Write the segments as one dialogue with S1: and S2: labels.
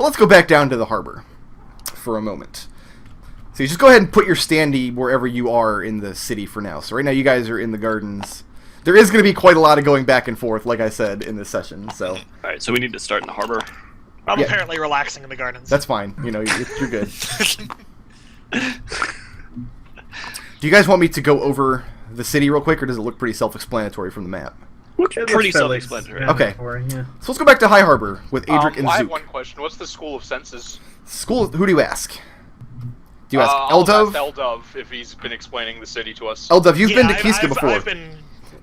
S1: But let's go back down to the harbor for a moment. So you just go ahead and put your standee wherever you are in the city for now. So right now you guys are in the gardens. There is going to be quite a lot of going back and forth, like I said, in this session. So.
S2: Alright, so we need to start in the harbor.
S3: I'm apparently relaxing in the gardens.
S1: That's fine. You know, you're good. Do you guys want me to go over the city real quick, or does it look pretty self-explanatory from the map?
S2: Looks pretty self-explanatory.
S1: Okay. So let's go back to High Harbor with Adric and Zook.
S4: I have one question. What's the School of Senses?
S1: Who do you ask? Do you ask
S4: I'll
S1: Eldove?
S4: ask Eldove if he's been explaining the city to us.
S1: Eldove, you've been to Qisca before.
S3: I've been,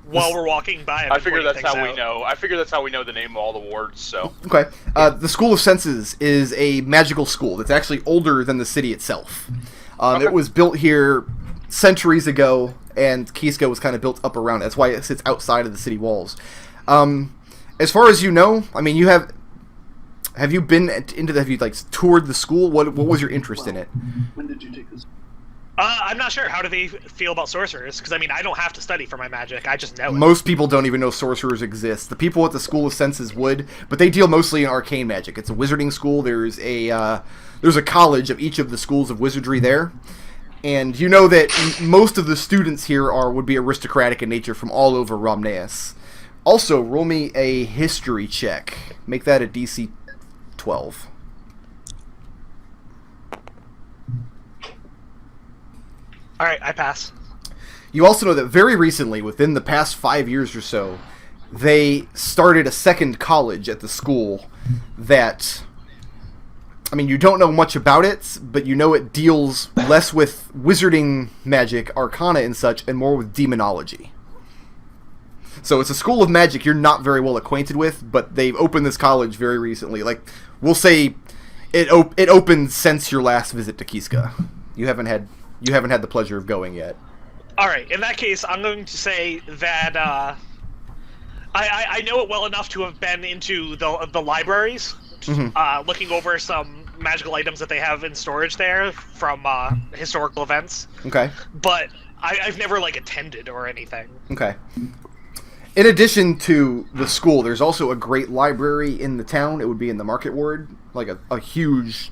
S3: while we're walking by,
S4: I figure that's how we know. I figure that's how we know the name of all the wards, so.
S1: Okay. The School of Senses is a magical school that's actually older than the city itself.
S4: Okay.
S1: It was built here centuries ago, and Qisca was kind of built up around it. That's why it sits outside of the city walls. As far as you know, I mean, have you been have you like toured the school? What was your interest in it?
S5: When did you take this?
S3: I'm not sure. How do they feel about sorcerers? Because, I mean, I don't have to study for my magic. I just know it.
S1: Most people don't even know sorcerers exist. The people at the School of Senses would, but they deal mostly in arcane magic. It's a wizarding school. There's a college of each of the schools of wizardry there. And you know that most of the students here would be aristocratic in nature from all over Romneus. Also, roll me a history check. Make that a DC 12.
S3: Alright, I pass.
S1: You also know that very recently, within the past 5 years or so, they started a second college at the school that, I mean, you don't know much about it, but you know it deals less with wizarding magic, arcana and such, and more with demonology. So it's a school of magic you're not very well acquainted with, but they've opened this college very recently. Like, we'll say it opened since your last visit to Qisca. You haven't had the pleasure of going yet.
S3: Alright, in that case, I'm going to say that, I know it well enough to have been into the libraries, looking over some magical items that they have in storage there from, historical events.
S1: Okay.
S3: But I've never, like, attended or anything.
S1: Okay. In addition to the school, there's also a great library in the town. It would be in the Market Ward, like a huge,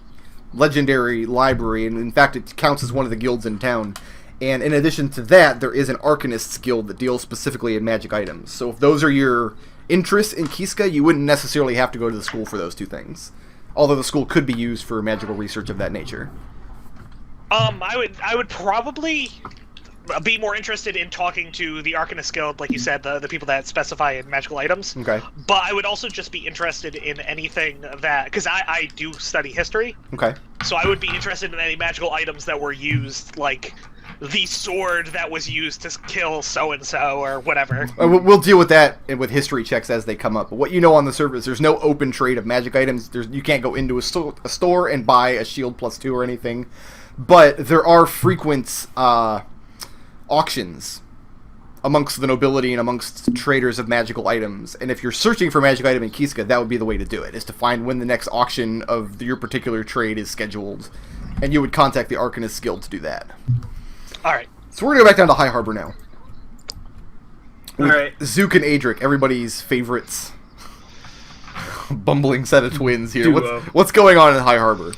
S1: legendary library, and in fact it counts as one of the guilds in town. And in addition to that, there is an Arcanist's Guild that deals specifically in magic items. So if those are your interests in Qisca, you wouldn't necessarily have to go to the school for those two things. Although the school could be used for magical research of that nature.
S3: I would probably be more interested in talking to the Arcanist Guild, like you said, the people that specify in magical items.
S1: Okay.
S3: But I would also just be interested in anything that, because I do study history.
S1: Okay.
S3: So I would be interested in any magical items that were used, like the sword that was used to kill so-and-so or whatever.
S1: We'll deal with that with history checks as they come up. But what you know on the surface, there's no open trade of magic items. You can't go into a store and buy a shield +2 or anything. But there are frequent auctions amongst the nobility and amongst traders of magical items. And if you're searching for a magic item in Qisca, that would be the way to do it, is to find when the next auction of your particular trade is scheduled. And you would contact the Arcanist Guild to do that.
S3: Alright.
S1: So we're going to go back down to High Harbor now.
S6: Alright.
S1: Zook and Adric, everybody's favorites. Bumbling set of twins here. What's going on in High Harbor?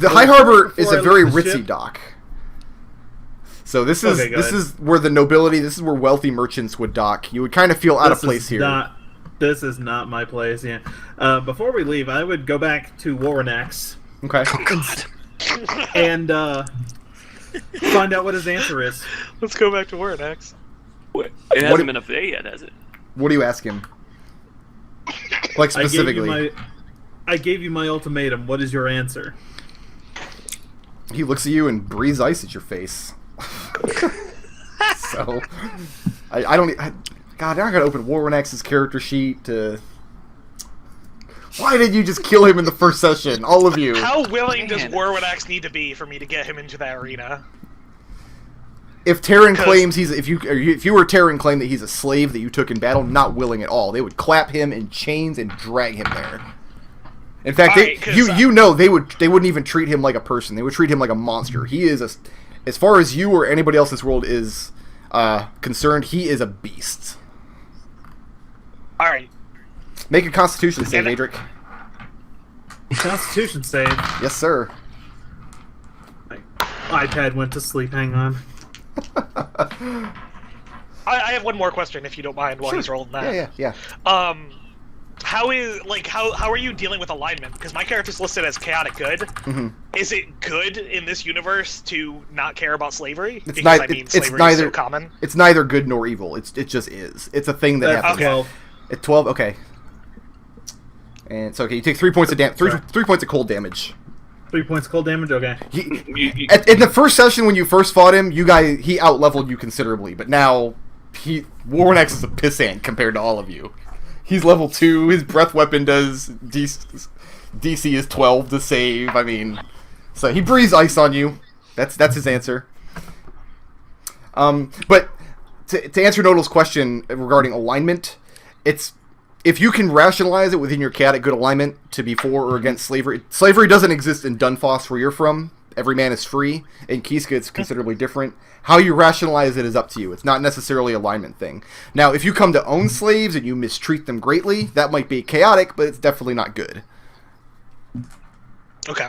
S1: The High Harbor is a very ritzy dock. So this is where the nobility, this is where wealthy merchants would dock. You would kind of feel out of place here.
S6: This is not my place, yeah. Before we leave, I would go back to Warrenax.
S1: Okay.
S2: Oh, God.
S6: And find out what his answer is.
S3: Let's go back to Warrenax.
S2: It hasn't been up there yet, has it?
S1: What do you ask him? Like, specifically.
S6: I gave you my ultimatum. What is your answer?
S1: He looks at you and breathes ice at your face. So, I don't... God, now I gotta open Warrenax's character sheet to... Why did you just kill him in the first session? All of you.
S3: How willing does Warrenax need to be for me to get him into that arena?
S1: If Tarin claims if you were Tarin claim that he's a slave that you took in battle, not willing at all. They would clap him in chains and drag him there. In fact, they wouldn't even treat him like a person. They would treat him like a monster. He is as far as you or anybody else in this world is concerned, he is a beast.
S3: All right.
S1: Make a Constitution save, Adric.
S6: Constitution save.
S1: Yes, sir.
S6: My iPad went to sleep. Hang on.
S3: I have one more question, if you don't mind, while he's rolling that.
S1: Yeah.
S3: How are you dealing with alignment? Because my character's listed as chaotic good.
S1: Mm-hmm.
S3: Is it good in this universe to not care about slavery?
S1: It's
S3: Slavery is so common.
S1: It's neither good nor evil. It just is. It's a thing that happens.
S6: 12.
S1: At 12, okay. And so, okay, you take 3 points of damage. 3 points of cold damage.
S6: 3 points cold damage. Okay.
S1: In the first session when you first fought him, he out-leveled you considerably, but now Warnex is a pissant compared to all of you. He's level 2. His breath weapon does DC is 12 to save. I mean, so he breathes ice on you. That's his answer. But to answer Nodal's question regarding alignment, it's if you can rationalize it within your chaotic good alignment to be for or against slavery. Slavery doesn't exist in Dunfoss where you're from. Every man is free. In Qisca, it's considerably different. How you rationalize it is up to you. It's not necessarily an alignment thing. Now, if you come to own slaves and you mistreat them greatly, that might be chaotic, but it's definitely not good.
S3: Okay.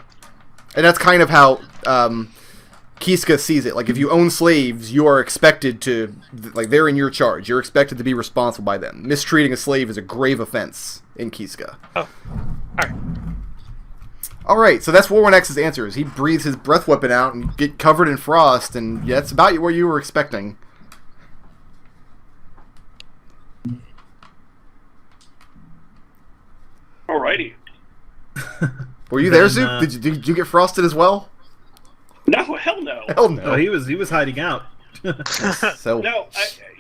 S1: And that's kind of how Qisca sees it. Like, if you own slaves, you are expected to, like, they're in your charge. You're expected to be responsible by them. Mistreating a slave is a grave offense in Qisca.
S3: Oh, alright.
S1: Alright, so that's Warnex's answer. Is he breathes his breath weapon out and get covered in frost, and yeah, that's about what you were expecting.
S2: Alrighty.
S1: Were you there, Zook? Did you get frosted as well?
S2: No, hell no.
S1: Hell no.
S6: Oh, he was hiding out.
S1: So
S2: No,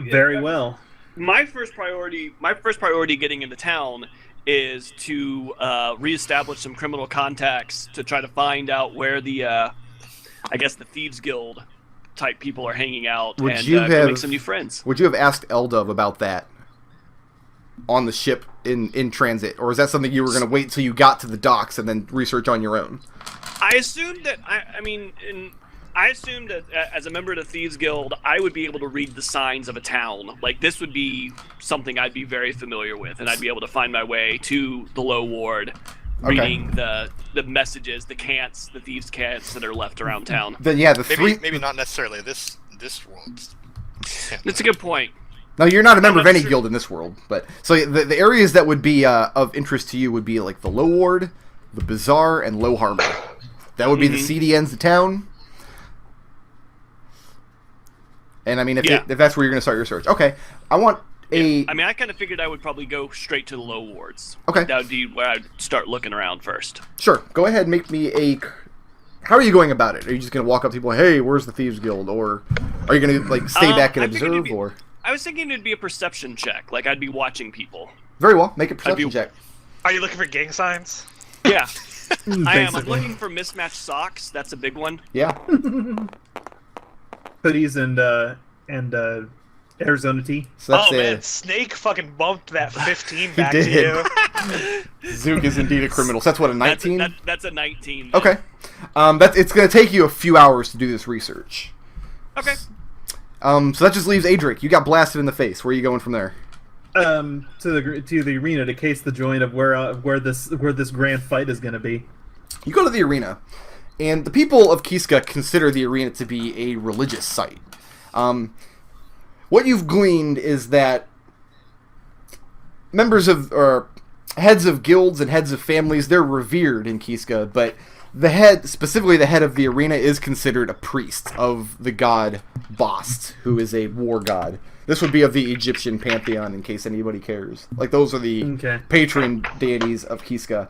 S6: Very well.
S2: My first priority getting into town is to reestablish some criminal contacts to try to find out where the, I guess the Thieves Guild type people are hanging out and make some new friends.
S1: Would you have asked Eldove about that on the ship in transit, or is that something you were going to wait till you got to the docks and then research on your own?
S2: I assumed that I assumed that as a member of the Thieves Guild, I would be able to read the signs of a town. Like, this would be something I'd be very familiar with, and I'd be able to find my way to the Low Ward, reading the messages, the thieves' cants that are left around town.
S1: Then yeah,
S5: maybe not necessarily this world.
S2: That's a good point.
S1: No, you're not a member of any guild in this world, but so the areas that would be of interest to you would be like the Low Ward, the Bazaar, and Low Harbor. That would be the seedy ends of town. And I mean, if that's where you're going to start your search, okay. I want a.
S2: I mean, I kind of figured I would probably go straight to the Low Wards.
S1: Okay,
S2: that would be where I'd start looking around first.
S1: Sure, go ahead and make me a. How are you going about it? Are you just going to walk up to people, hey, where's the Thieves Guild, or are you going to like stay back and observe, or?
S2: I was thinking it'd be a perception check, like I'd be watching people.
S1: Very well, make a perception check.
S3: Are you looking for gang signs?
S2: Yeah, I am. I'm looking for mismatched socks. That's a big one.
S1: Yeah.
S6: Hoodies and Arizona tea.
S1: So that's
S3: man, Snake fucking bumped that 15 back to you.
S1: Zook is indeed a criminal. So that's what, a 19?
S2: That's a 19.
S1: Okay. It's going to take you a few hours to do this research.
S2: Okay.
S1: So that just leaves Adric. You got blasted in the face. Where are you going from there?
S6: To the arena to case the joint of where this grand fight is going to be.
S1: You go to the arena, and the people of Qisca consider the arena to be a religious site. What you've gleaned is that members of, or heads of guilds and heads of families, they're revered in Qisca, but specifically the head of the arena, is considered a priest of the god Bast, who is a war god. This would be of the Egyptian pantheon, in case anybody cares. Like, those are the patron deities of Qisca.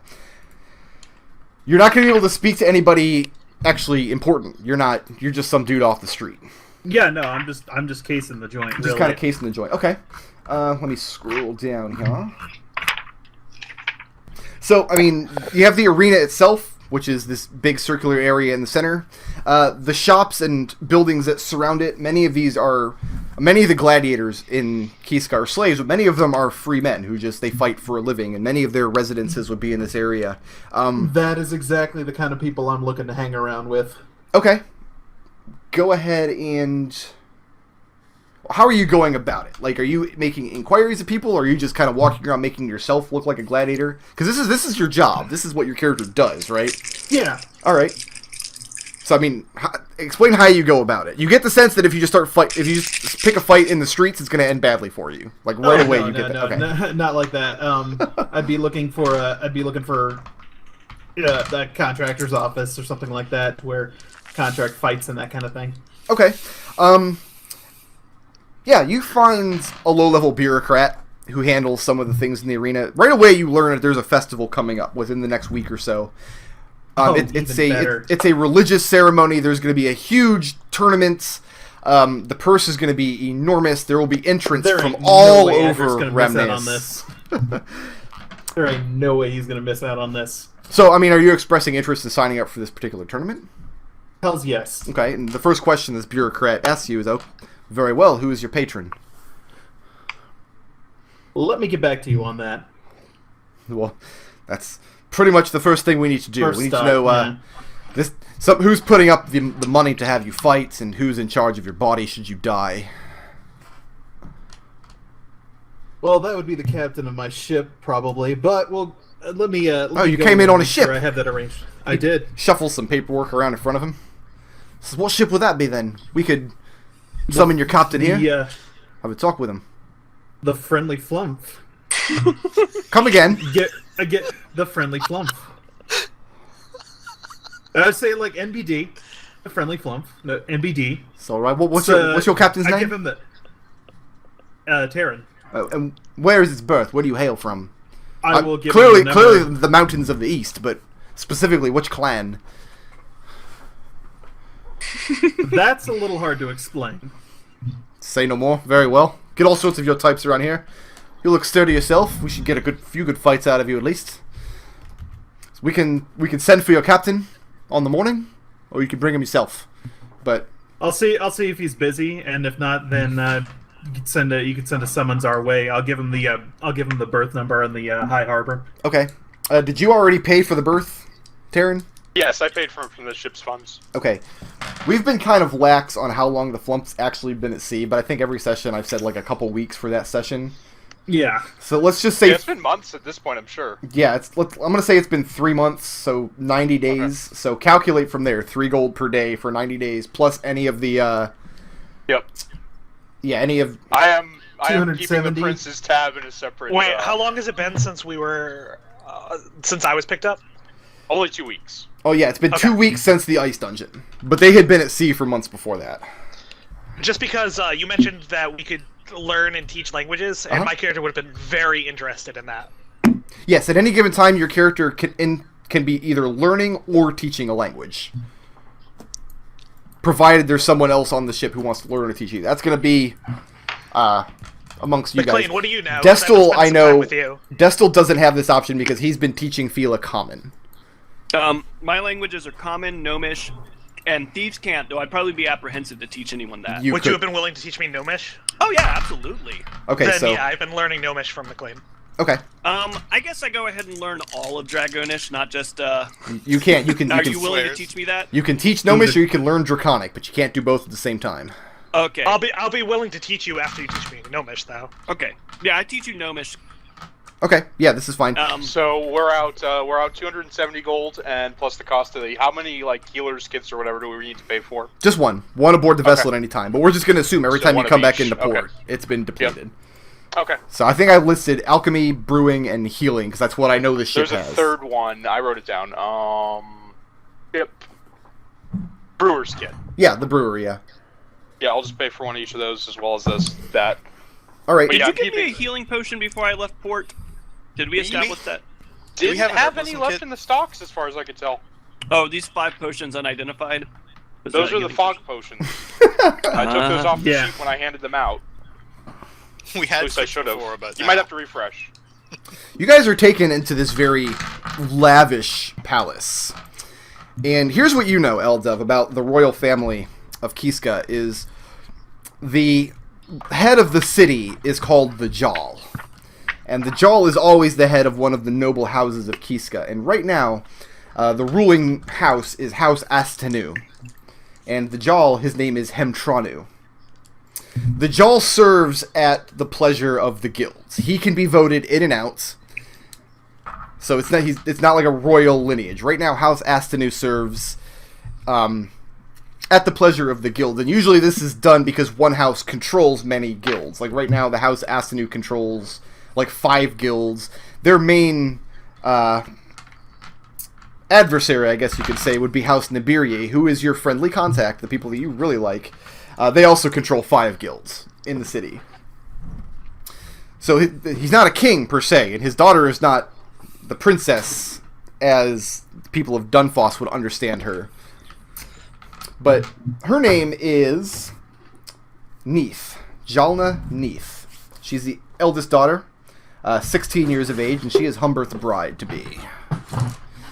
S1: You're not going to be able to speak to anybody actually important. You're just some dude off the street.
S6: Yeah, no, I'm just casing the joint.
S1: Just kind of casing the joint. Okay. Let me scroll down here. So, I mean, you have the arena itself, which is this big circular area in the center. The shops and buildings that surround it, many of the gladiators in Qisca are slaves, but many of them are free men who they fight for a living, and many of their residences would be in this area.
S7: That is exactly the kind of people I'm looking to hang around with.
S1: Okay. Go ahead and how are you going about it? Like, are you making inquiries of people, or are you just kind of walking around making yourself look like a gladiator? Because this is your job. This is what your character does, right?
S7: Yeah.
S1: All right. So I mean, explain how you go about it. You get the sense that if you just if you just pick a fight in the streets, it's going to end badly for you. Like right away, you get that. Okay.
S7: No, not like that. I'd be looking for the contractor's office or something like that, where contract fights and that kind of thing.
S1: Okay. Yeah, you find a low-level bureaucrat who handles some of the things in the arena. Right away, you learn that there's a festival coming up within the next week or so. It's a religious ceremony. There's going to be a huge tournament. The purse is going to be enormous. There will be entrants from all over Remnants.
S7: There ain't no way he's going to miss out on this.
S1: So, I mean, are you expressing interest in signing up for this particular tournament?
S7: Hells yes.
S1: Okay, and the first question this bureaucrat asks you is, oh, very well, who is your patron?
S7: Let me get back to you on that.
S1: Well, that's pretty much the first thing we need to do.
S7: First
S1: we need to know who's putting up the money to have you fight, and who's in charge of your body should you die.
S7: Well, that would be the captain of my ship, probably. But well, let me.
S1: You came in on a ship.
S7: I have that arranged. I did.
S1: Shuffle some paperwork around in front of him. So what ship would that be then? We could summon your captain here. Have a talk with him.
S7: The friendly Flumph.
S1: Come again.
S7: Get the friendly Flumph. I would say like NBD, the friendly Flumph. No, NBD.
S1: So right. What's your captain's name?
S7: I give him the Tarin.
S1: And where is its birth? Where do you hail from?
S7: I will give
S1: clearly the mountains of the east, but specifically which clan?
S7: That's a little hard to explain.
S1: Say no more. Very well. Get all sorts of your types around here. You look sturdy yourself. We should get a few good fights out of you at least. So we can send for your captain on the morning, or you can bring him yourself. But
S6: I'll see if he's busy, and if not, then you can send a summons our way. I'll give him the berth number in the High Harbor.
S1: Okay. Did you already pay for the berth, Tarin?
S4: Yes, I paid for it from the ship's funds.
S1: Okay. We've been kind of lax on how long the Flumph's actually been at sea, but I think every session I've said like a couple weeks for that session.
S6: Yeah.
S1: So let's just say
S4: it's been months at this point, I'm sure.
S1: Yeah, I'm gonna say it's been 3 months, so 90 days. Okay. So calculate from there, 3 gold per day for 90 days, plus any of the.
S4: Yep.
S1: Yeah, any of.
S4: I am keeping the prince's tab in a separate.
S3: Wait, how long has it been since since I was picked up?
S4: Only 2 weeks.
S1: Oh yeah, it's been 2 weeks since the ice dungeon, but they had been at sea for months before that.
S3: Just because you mentioned that we could learn and teach languages, and my character would have been very interested in that.
S1: Yes, at any given time, your character can be either learning or teaching a language, provided there's someone else on the ship who wants to learn or teach you. That's going to be amongst you
S3: McClain,
S1: guys.
S3: what do you know?
S1: Destil, I know. Destil doesn't have this option because he's been teaching Fila Common.
S2: My languages are Common, Gnomish, and Thieves Can't, though I'd probably be apprehensive to teach anyone that.
S3: Would you have been willing to teach me Gnomish?
S2: Oh yeah, absolutely.
S1: Okay,
S3: then,
S1: so...
S3: yeah, I've been learning Gnomish from McClain.
S1: Okay.
S2: I guess I go ahead and learn all of Dragonish, not just,
S1: You can't,
S2: Are you willing to teach me that?
S1: You can teach Gnomish or you can learn Draconic, but you can't do both at the same time.
S2: Okay.
S3: I'll be willing to teach you after you teach me Gnomish, though.
S2: Okay. Yeah, I teach you Gnomish.
S1: Okay, yeah, this is fine.
S4: So we're out 270 gold, and plus the cost of how many like healers kits or whatever do we need to pay for?
S1: Just one aboard the vessel at any time. But we're just going to assume every time you come back into port, it's been depleted.
S4: Yep. Okay.
S1: So I think I listed alchemy, brewing, and healing because that's what I know the ship has.
S4: There's a third one. I wrote it down. Yep. Brewer's kit.
S1: Yeah, the brewery. Yeah.
S4: Yeah, I'll just pay for one of each of those as well as that.
S1: All right.
S2: Did you give me a healing potion before I left port? Did we establish that?
S4: Didn't have any left in the stocks, as far as I could tell.
S2: Oh, these 5 potions unidentified?
S4: Those are the fog potions. I took those off the sheet when I handed them out.
S5: We had
S4: At least I should have.
S5: But
S4: you might have to refresh.
S1: You guys are taken into this very lavish palace. And here's what you know, Eldove, about the royal family of Qisca is the head of the city is called the Jawl. And the Jawl is always the head of one of the noble houses of Qisca. And right now, the ruling house is House Astanu. And the Jawl, his name is Hemtranu. The Jarl serves at the pleasure of the guilds. He can be voted in and out. So it's not like a royal lineage. Right now, House Astanu serves at the pleasure of the guild. And usually this is done because one house controls many guilds. Like right now, the House Astanu controls like 5 guilds. Their main adversary, I guess you could say, would be House Nibirie, who is your friendly contact, the people that you really like. They also control 5 guilds in the city. So he's not a king, per se, and his daughter is not the princess, as the people of Dunfoss would understand her. But her name is Nich. Jalna Nich. She's the eldest daughter, 16 years of age, and she is Humberth's bride to be.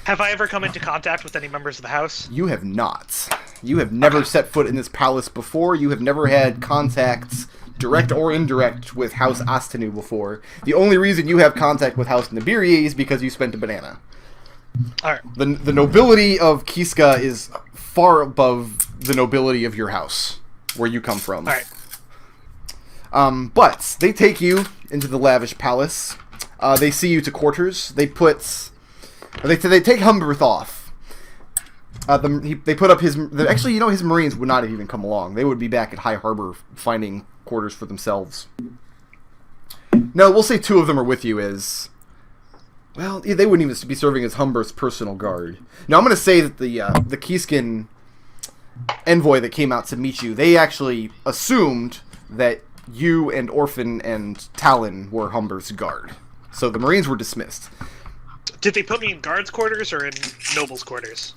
S3: Have I ever come into contact with any members of the house?
S1: You have not. You have never set foot in this palace before. You have never had contacts, direct or indirect, with House Astanu before. The only reason you have contact with House Nibirie is because you spent a banana.
S3: Alright.
S1: The nobility of Qisca is far above the nobility of your house, where you come from.
S3: Alright.
S1: But they take you into the lavish palace. They see you to quarters. They take Humberth off. They put up his... Actually, his Marines would not have even come along. They would be back at High Harbor finding quarters for themselves. No, we'll say 2 of them are with you as... Well, they wouldn't even be serving as Humberth's personal guard. Now, I'm going to say that the Qiscan envoy that came out to meet you, they actually assumed that you and Orphan and Talon were Humberth's guard. So the Marines were dismissed.
S3: Did they put me in guards' quarters or in nobles' quarters?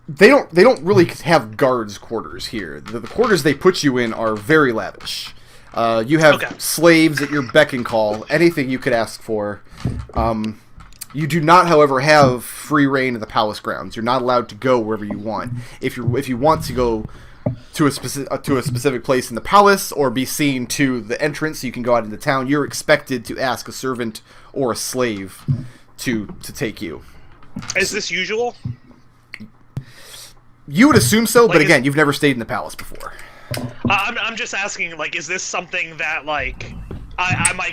S1: They don't really have guards' quarters here. The quarters they put you in are very lavish. You have slaves at your beck and call, anything you could ask for. You do not, however, have free reign of the palace grounds. You're not allowed to go wherever you want. If you want to go to a specific place in the palace or be seen to the entrance so you can go out into town, you're expected to ask a servant or a slave to take you.
S3: Is this usual?
S1: You would assume so, but again, you've never stayed in the palace before.
S3: I'm just asking, is this something that, my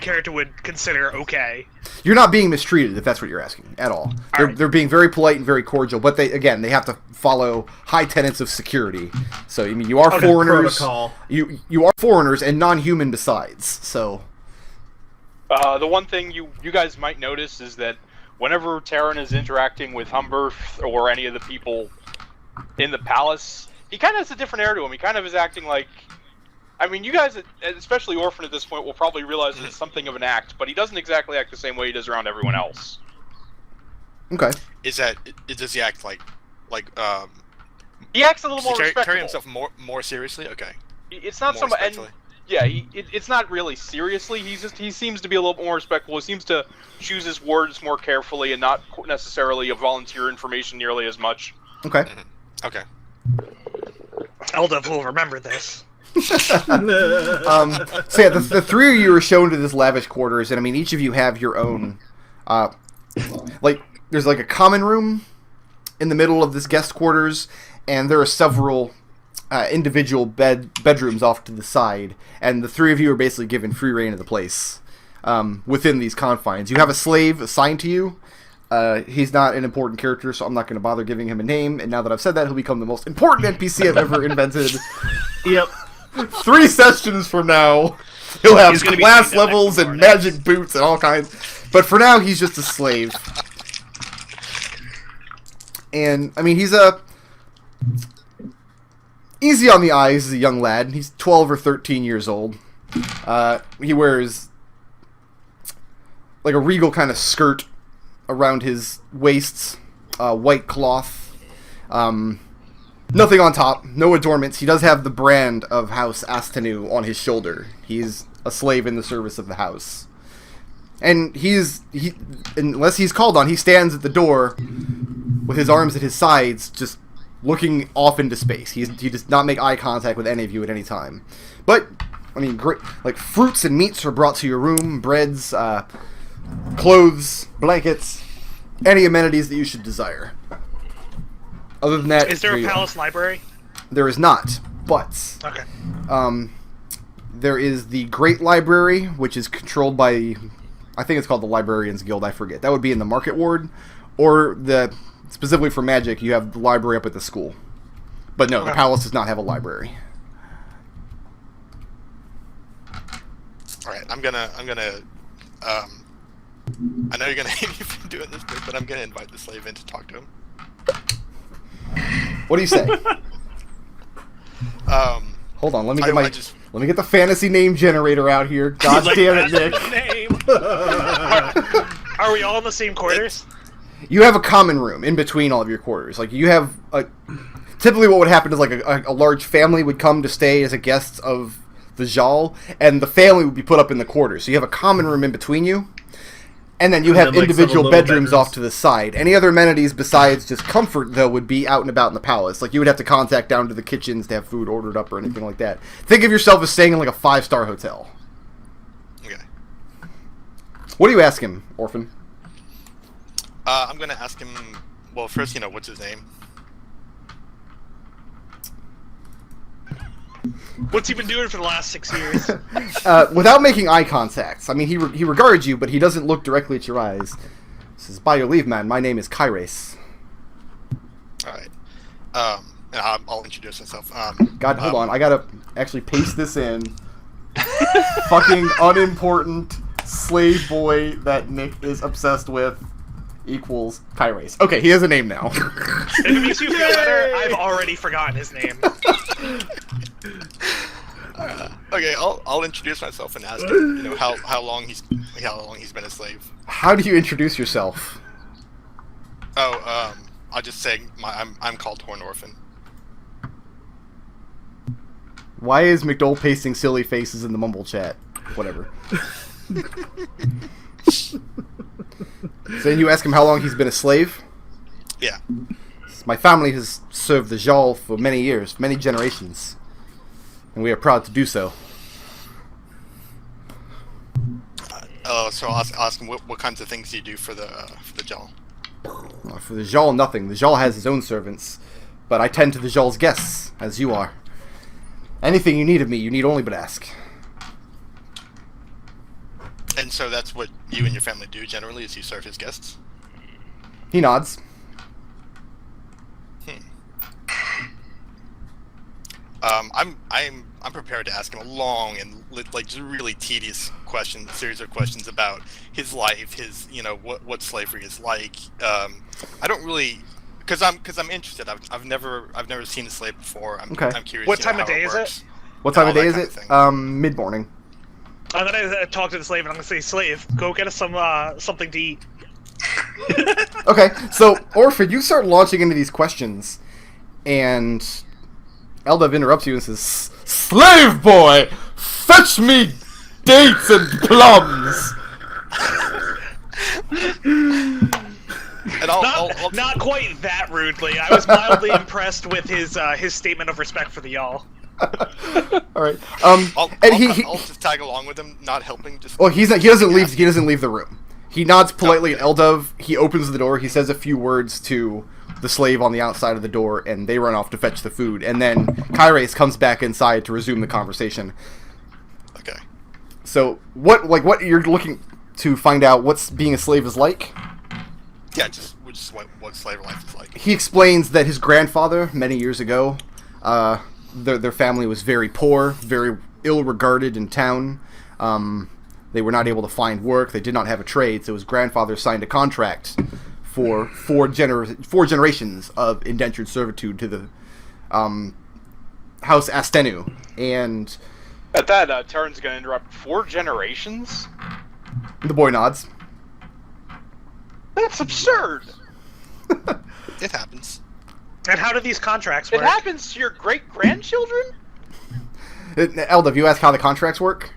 S3: character would consider okay?
S1: You're not being mistreated, if that's what you're asking, at all. They're being very polite and very cordial, but they have to follow high tenets of security. So, you are foreigners.
S6: Protocol.
S1: You are foreigners and non-human besides, so...
S4: The one thing you guys might notice is that whenever Tarin is interacting with Humberth or any of the people in the palace, he kind of has a different air to him. He kind of is acting like... you guys, especially Orphan at this point, will probably realize that it's something of an act, but he doesn't exactly act the same way he does around everyone else.
S1: Okay.
S5: Does he act like
S4: he acts a little more respectful.
S5: Carry himself more seriously? Okay.
S4: It's not so much... Yeah, it's not really seriously. He seems to be a little more respectful. He seems to choose his words more carefully and not necessarily volunteer information nearly as much.
S1: Okay.
S5: Mm-hmm. Okay.
S3: Eldove will remember this.
S1: So yeah, the 3 of you are shown to this lavish quarters, and each of you have your own. There's a common room in the middle of this guest quarters, and there are several individual bedrooms off to the side, and the 3 of you are basically given free reign of the place within these confines. You have a slave assigned to you. He's not an important character, so I'm not going to bother giving him a name, and now that I've said that, he'll become the most important NPC I've ever invented.
S6: Yep.
S1: 3 sessions from now, he'll have class levels and magic boots and all kinds. But for now, he's just a slave. And, he's easy on the eyes as a young lad. He's 12 or 13 years old. He wears a regal kind of skirt around his waists, white cloth, nothing on top, no adornments. He does have the brand of House Astanu on his shoulder. He's a slave in the service of the house. And unless he's called on, he stands at the door with his arms at his sides, just looking off into space. He does not make eye contact with any of you at any time. But, great, fruits and meats are brought to your room, breads, clothes, blankets, any amenities that you should desire. Other than that,
S3: is there a palace library?
S1: There is not, but
S3: okay.
S1: There is the Great Library, which is controlled by, I think it's called the Librarians Guild, I forget. That would be in the Market Ward, or specifically for Magic, you have the library up at the school. But no, the palace does not have a library.
S5: All right, I'm gonna. I know you're gonna hate me for doing this, but I'm gonna invite the slave in to talk to him.
S1: What do you say? Hold on, let me get the fantasy name generator out here. God damn it, Nick.
S2: Name.
S3: Are we all in the same quarters?
S1: You have a common room in between all of your quarters. Like, you have typically what would happen is like a large family would come to stay as a guest of the Jal, and the family would be put up in the quarters. So you have a common room in between you, and then you have individual bedrooms off to the side. Any other amenities besides just comfort, though, would be out and about in the palace. Like, you would have to contact down to the kitchens to have food ordered up or anything like that. Think of yourself as staying in like a 5-star hotel.
S5: Okay.
S1: What do you ask him, Orphan?
S5: I'm gonna ask him. Well, first, what's his name?
S3: What's he been doing for the last 6 years?
S1: Without making eye contact. I mean, he regards you, but he doesn't look directly at your eyes. He says, "By your leave, man, my name is Kairos."
S5: All right. And I'll introduce myself.
S1: God, hold on. I gotta actually paste this in. Fucking unimportant slave boy that Nick is obsessed with equals Kairos. Okay, he has a name now.
S3: If it makes you feel better, I've already forgotten his name.
S5: Okay, I'll introduce myself and ask him, how long he's been a slave.
S1: How do you introduce yourself?
S5: Oh, I'll just say I'm called Horn Orphan.
S1: Why is McDohl pasting silly faces in the mumble chat? Whatever. So you ask him how long he's been a slave?
S5: Yeah.
S1: My family has served the Jal for many years, many generations, and we are proud to do so.
S5: So I'll ask him what kinds of things do you do for the Jal?
S1: For the Jal, nothing. The Jal has his own servants, but I tend to the Jal's guests, as you are. Anything you need of me, you need only but ask.
S5: And so that's what you and your family do generally, is you serve his guests?
S1: He nods.
S5: I'm prepared to ask him a long and just really tedious series of questions about his life, his what slavery is like. I don't really, because I'm interested. I've never seen a slave before. I'm curious.
S3: What time of day is it?
S1: What time of day is it? Mid morning.
S3: I'm gonna talk to the slave and I'm gonna say, "Slave, go get us something to eat."
S1: Okay, so Orphan, you start launching into these questions, and Eldove interrupts you and says, "Slave boy, fetch me dates and plums."
S5: And
S3: not quite that rudely. I was mildly impressed with his statement of respect for the y'all.
S1: All right.
S5: I'll
S1: he
S5: just tag along with him, not helping. Just
S1: he doesn't leave. He doesn't leave the room. He nods politely at Eldove. He opens the door. He says a few words to the slave on the outside of the door, and they run off to fetch the food. And then Kairos comes back inside to resume the conversation.
S5: Okay.
S1: So what you're looking to find out what's being a slave is like?
S5: Yeah, just what slave life is like.
S1: He explains that his grandfather, many years ago, their family was very poor, very ill-regarded in town. They were not able to find work. They did not have a trade, so his grandfather signed a contract for four generations of indentured servitude to the House Astenu. And
S4: at that, Tarin's going to interrupt. 4 generations?
S1: The boy nods.
S4: That's absurd!
S5: It happens.
S3: And how do these contracts work?
S4: It happens to your great-grandchildren?
S1: Eldove, you ask how the contracts work?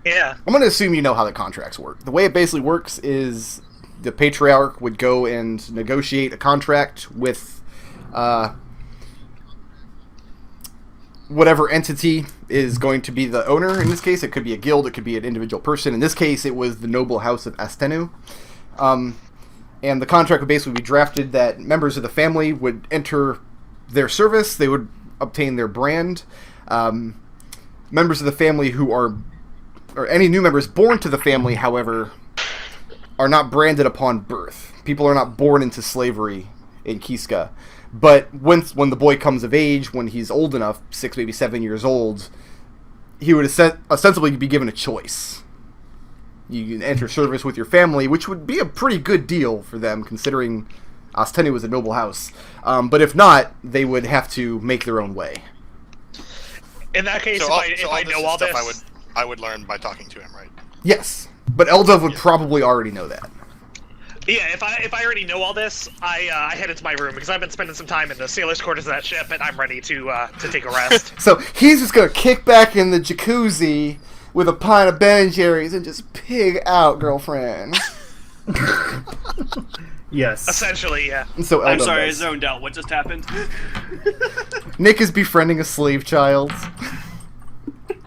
S3: Yeah.
S1: I'm going to assume you know how the contracts work. The way it basically works is the Patriarch would go and negotiate a contract with whatever entity is going to be the owner. In this case, it could be a guild, it could be an individual person. In this case, it was the noble house of Astenu. And the contract would basically be drafted that members of the family would enter their service, they would obtain their brand. members of the family who are, or any new members born to the family, however, are not branded upon birth. People are not born into slavery in Qisca. But when the boy comes of age, when he's old enough, 6, maybe 7 years old, he would ostensibly be given a choice. You can enter service with your family, which would be a pretty good deal for them, considering Astenu was a noble house. But if not, they would have to make their own way.
S3: In that case, if I know all this...
S5: I would learn by talking to him, right?
S1: Yes, but Eldove would probably already know that.
S3: Yeah, if I already know all this, I head into my room because I've been spending some time in the sailor's quarters of that ship, and I'm ready to take a rest.
S1: So he's just gonna kick back in the jacuzzi with a pint of Ben and Jerry's and just pig out, girlfriend.
S6: Yes.
S3: Essentially, yeah.
S1: And so
S2: I'm
S1: Eldove
S2: sorry, I
S1: does.
S2: zoned out. What just happened?
S1: Nich is befriending a slave child.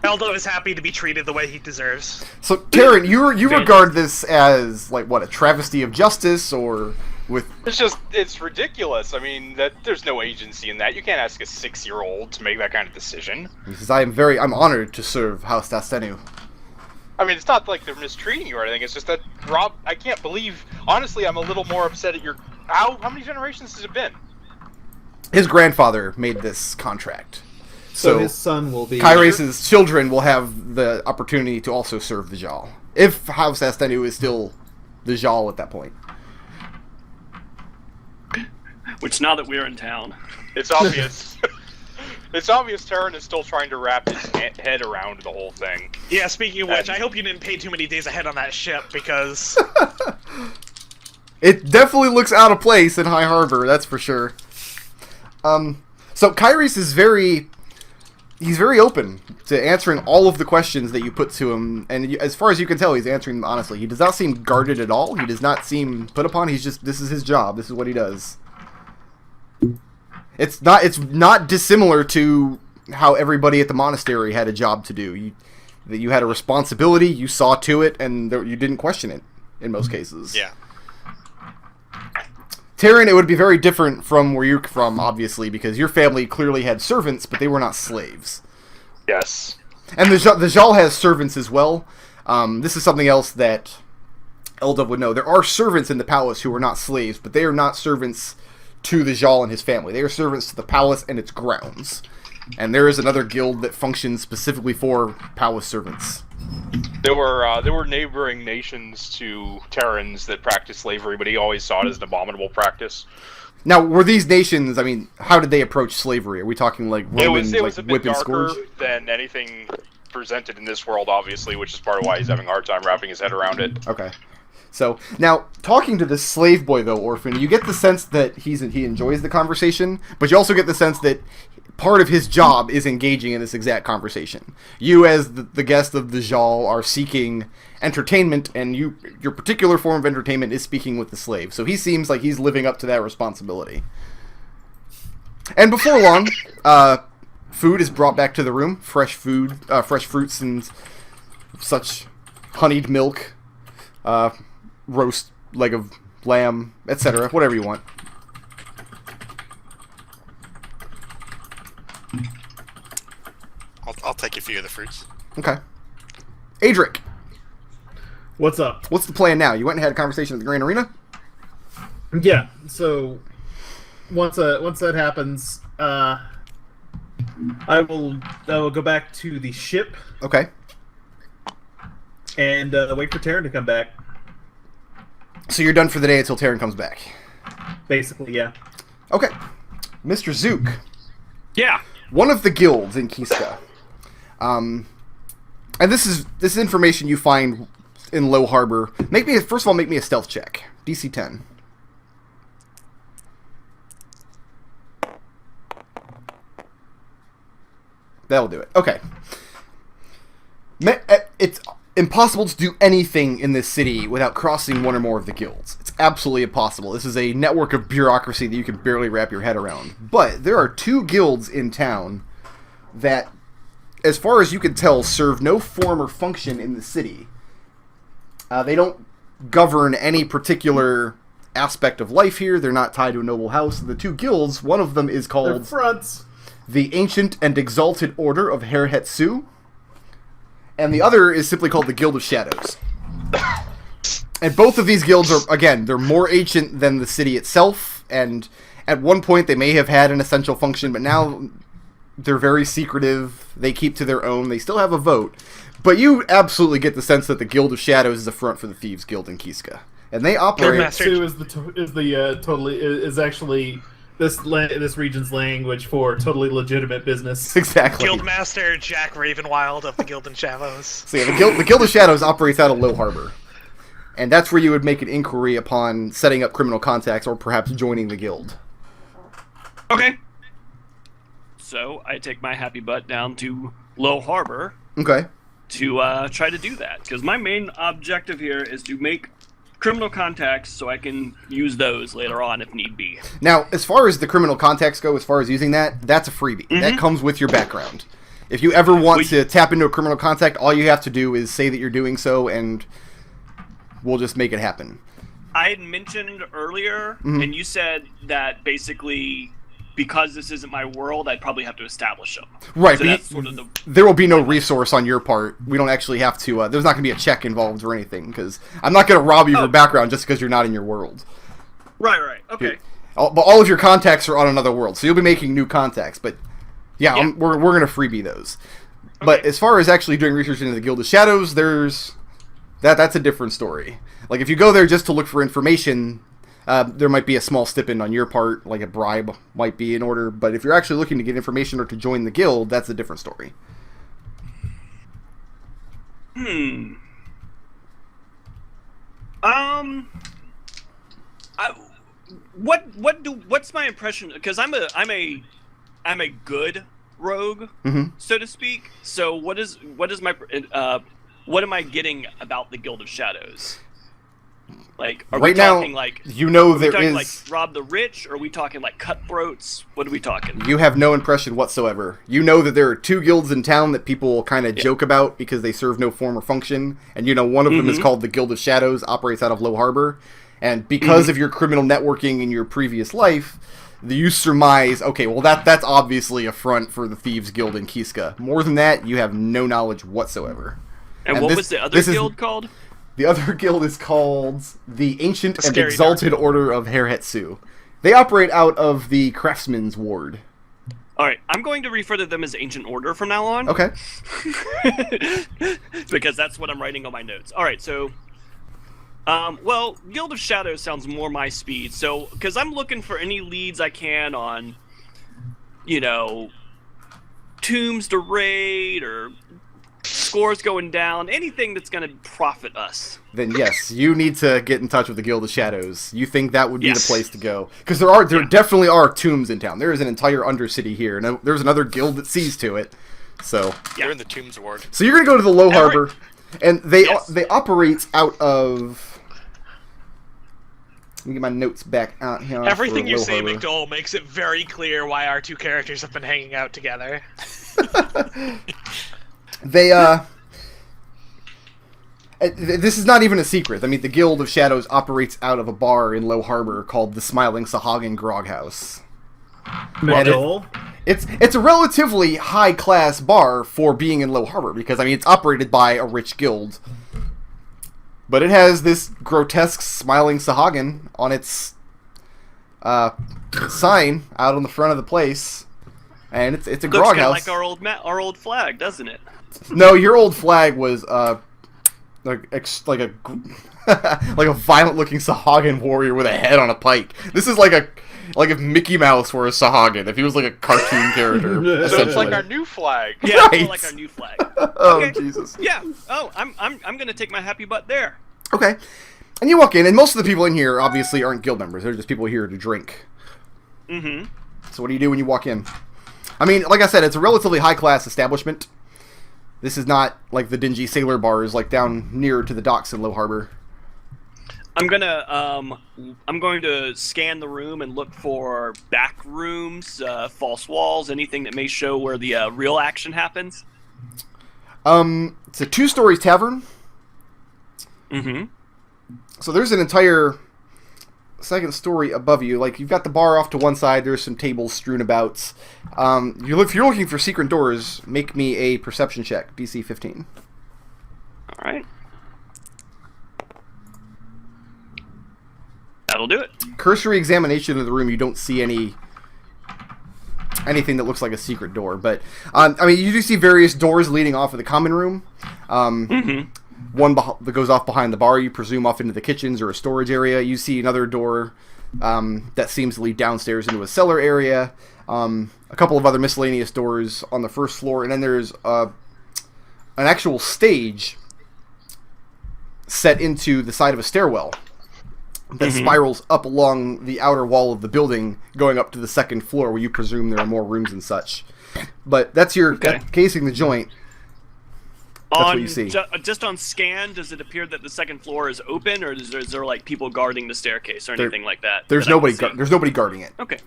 S3: Eldove is happy to be treated the way he deserves.
S1: So Tarin, you regard this as like what, a travesty of justice, or with?
S4: It's ridiculous. I mean, that there's no agency in that. You can't ask a 6-year-old to make that kind of decision.
S1: He says, I'm honored to serve House Astenu.
S4: I mean, it's not like they're mistreating you or anything. It's just that Rob, I can't believe. Honestly, I'm a little more upset at your. How many generations has it been?
S1: His grandfather made this contract.
S7: So his son will be...
S1: Kyrace's children will have the opportunity to also serve the Jarl. If House Astenu is still the Jarl at that point.
S2: Which, now that we're in town...
S4: It's obvious. It's obvious Tarin is still trying to wrap his head around the whole thing.
S3: Yeah, speaking of which, I hope you didn't pay too many days ahead on that ship, because...
S1: It definitely looks out of place in High Harbor, that's for sure. So Kyrace is he's very open to answering all of the questions that you put to him, and as far as you can tell, he's answering them honestly. He does not seem guarded at all. He does not seem put upon. He's just, this is his job. This is what he does. It's not dissimilar to how everybody at the monastery had a job to do. You had a responsibility, you saw to it, and you didn't question it in most cases.
S5: Yeah.
S1: Tarin, it would be very different from where you're from, obviously, because your family clearly had servants, but they were not slaves.
S4: Yes.
S1: And the Jarl has servants as well. This is something else that Eldove would know. There are servants in the palace who are not slaves, but they are not servants to the Jarl and his family. They are servants to the palace and its grounds. And there is another guild that functions specifically for palace servants.
S4: There were neighboring nations to Terrans that practiced slavery, but he always saw it as an abominable practice.
S1: Now, were these nations, I mean, how did they approach slavery? Are we talking like Roman,
S4: it was a bit
S1: whip and
S4: darker
S1: scourge?
S4: than anything presented in this world, obviously, which is part of why he's having a hard time wrapping his head around it.
S1: Okay. So, now, talking to this slave boy, though, Orphan, you get the sense that he enjoys the conversation, but you also get the sense that part of his job is engaging in this exact conversation. You, as the guest of the Jarl, are seeking entertainment, and your particular form of entertainment is speaking with the slave. So he seems like he's living up to that responsibility. And before long, food is brought back to the room. Fresh food, fresh fruits and such, honeyed milk, roast leg of lamb, etc. Whatever you want.
S5: I'll take a few of the fruits.
S1: Okay. Adric,
S6: What's up?
S1: what's the plan now? You went and had a conversation at the Grand Arena?
S6: Yeah. So once that happens, I will go back to the ship
S1: Okay.
S6: and wait for Tarin to come back.
S1: So you're done for the day until Tarin comes back.
S6: Basically, yeah.
S1: Okay. Mr. Zook,
S2: Yeah.
S1: one of the guilds in Qisca. And this is information you find in Low Harbor. First of all, make me a stealth check. DC 10. That'll do it. Okay. It's impossible to do anything in this city without crossing one or more of the guilds. It's absolutely impossible. This is a network of bureaucracy that you can barely wrap your head around. But there are 2 guilds in town that, as far as you can tell, serve no form or function in the city. They don't govern any particular aspect of life here. They're not tied to a noble house. The 2 guilds, one of them is
S6: They're
S1: called
S6: fronts.
S1: the Ancient and Exalted Order of Herhetsu, and the other is simply called the Guild of Shadows. And both of these guilds are, again, they're more ancient than the city itself, and at one point they may have had an essential function, but now they're very secretive, they keep to their own, they still have a vote. But you absolutely get the sense that the Guild of Shadows is a front for the Thieves Guild in Qisca. And they operate...
S6: Guildmaster is actually this region's language for totally legitimate business.
S1: Exactly.
S3: Guildmaster Jack Ravenwild of the Guild in Shadows.
S1: So yeah, the Guild of Shadows operates out of Low Harbor. And that's where you would make an inquiry upon setting up criminal contacts or perhaps joining the guild.
S2: Okay. So I take my happy butt down to Low Harbor.
S1: Okay.
S2: To try to do that, because my main objective here is to make criminal contacts so I can use those later on if need be.
S1: Now, as far as the criminal contacts go, as far as using that, that's a freebie.
S2: Mm-hmm.
S1: That comes with your background. If you ever want to tap into a criminal contact, all you have to do is say that you're doing so, and we'll just make it happen.
S2: I had mentioned earlier, and you said that basically, because this isn't my world, I'd probably have to establish them.
S1: Right.
S2: So that's sort of
S1: there will be no resource on your part. We don't actually have to... there's not going to be a check involved or anything, because I'm not going to rob you of your background just because you're not in your world.
S2: Right. Okay.
S1: But all of your contacts are on another world, so you'll be making new contacts. But yeah. We're going to freebie those. Okay. But as far as actually doing research into the Guild of Shadows, that's a different story. Like, if you go there just to look for information... there might be a small stipend on your part, like a bribe might be in order, but if you're actually looking to get information or to join the guild, that's a different story.
S2: What's my impression? Because I'm a good rogue, so to speak. So what am I getting about the Guild of Shadows? Like, are
S1: right
S2: we talking
S1: now,
S2: like
S1: you know there
S2: talking
S1: is
S2: like rob the rich, or are we talking like cutthroats? What are we talking?
S1: You have no impression whatsoever. You know that there are two guilds in town that people kind of joke about because they serve no form or function, and you know one of them is called the Guild of Shadows, operates out of Low Harbor, and because of your criminal networking in your previous life, you surmise, okay, well that's obviously a front for the Thieves Guild in Qisca. More than that, you have no knowledge whatsoever.
S2: And what was the other guild called?
S1: The other guild is called the Ancient and Exalted Order of Herhetsu. They operate out of the Craftsman's Ward.
S2: Alright, I'm going to refer to them as Ancient Order from now on.
S1: Okay.
S2: Because that's what I'm writing on my notes. Alright, so... well, Guild of Shadows sounds more my speed, so... Because I'm looking for any leads I can on... tombs to raid, or... scores going down, anything that's going to profit us.
S1: Then yes, you need to get in touch with the Guild of Shadows. You think that would be the place to go. Because there definitely are tombs in town. There is an entire undercity here, and there's another guild that sees to it. So
S5: they're in the Tombs Ward.
S1: So you're going to go to the Low Harbor, and they operate out of... Let me get my notes back out here.
S3: Everything you say, McDohl, makes it very clear why our two characters have been hanging out together.
S1: This is not even a secret. I mean, the Guild of Shadows operates out of a bar in Low Harbor called the Smiling Sahagin Grog House.
S6: McDohl?
S1: It's a relatively high-class bar for being in Low Harbor, because, I mean, it's operated by a rich guild. But it has this grotesque Smiling Sahagin on its sign out on the front of the place. And it's a grog house.
S2: Looks kind of like our old flag, doesn't it?
S1: No, your old flag was like a violent-looking Sahagin warrior with a head on a pike. This is like if Mickey Mouse were a Sahagin, if he was like a cartoon character.
S4: So it's like our new flag.
S2: Yeah,
S1: right.
S2: It's like our new flag.
S1: Oh,
S2: okay.
S1: Jesus.
S2: Yeah. Oh, I'm gonna take my happy butt there.
S1: Okay. And you walk in, and most of the people in here obviously aren't guild members. They're just people here to drink.
S2: Mm-hmm.
S1: So what do you do when you walk in? I mean, like I said, it's a relatively high-class establishment. This is not like the dingy sailor bars like down near to the docks in Low Harbor.
S2: I'm going to scan the room and look for back rooms, false walls, anything that may show where the real action happens.
S1: It's a 2-story tavern.
S2: Mm-hmm.
S1: So there's an entire second story above you. Like, you've got the bar off to one side. There's some tables strewn about. If you're looking for secret doors, make me a perception check, DC 15.
S2: All right. That'll do it.
S1: Cursory examination of the room, you don't see anything that looks like a secret door. But, I mean, you do see various doors leading off of the common room. One that goes off behind the bar, you presume off into the kitchens or a storage area. You see another door that seems to lead downstairs into a cellar area. A couple of other miscellaneous doors on the first floor. And then there's an actual stage set into the side of a stairwell that spirals up along the outer wall of the building, going up to the second floor, where you presume there are more rooms and such. But that's your casing the joint. That's what you see.
S2: Just on scan, does it appear that the second floor is open, or is there like people guarding the staircase or anything like that?
S1: There's nobody. There's nobody guarding it.
S2: Okay.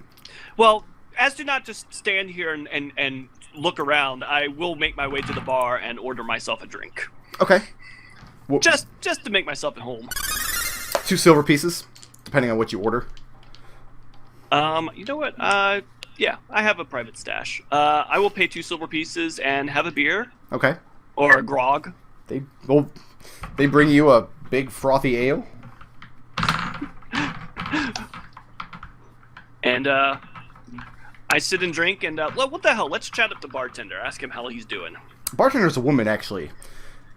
S2: Well, as to not just stand here and look around, I will make my way to the bar and order myself a drink.
S1: Okay. Well,
S2: just to make myself at home.
S1: 2 silver pieces, depending on what you order.
S2: You know what? Yeah, I have a private stash. I will pay 2 silver pieces and have a beer.
S1: Okay.
S2: Or a grog.
S1: They bring you a big frothy ale.
S2: And I sit and drink and what the hell? Let's chat up the bartender. Ask him how he's doing.
S1: Bartender's a woman, actually.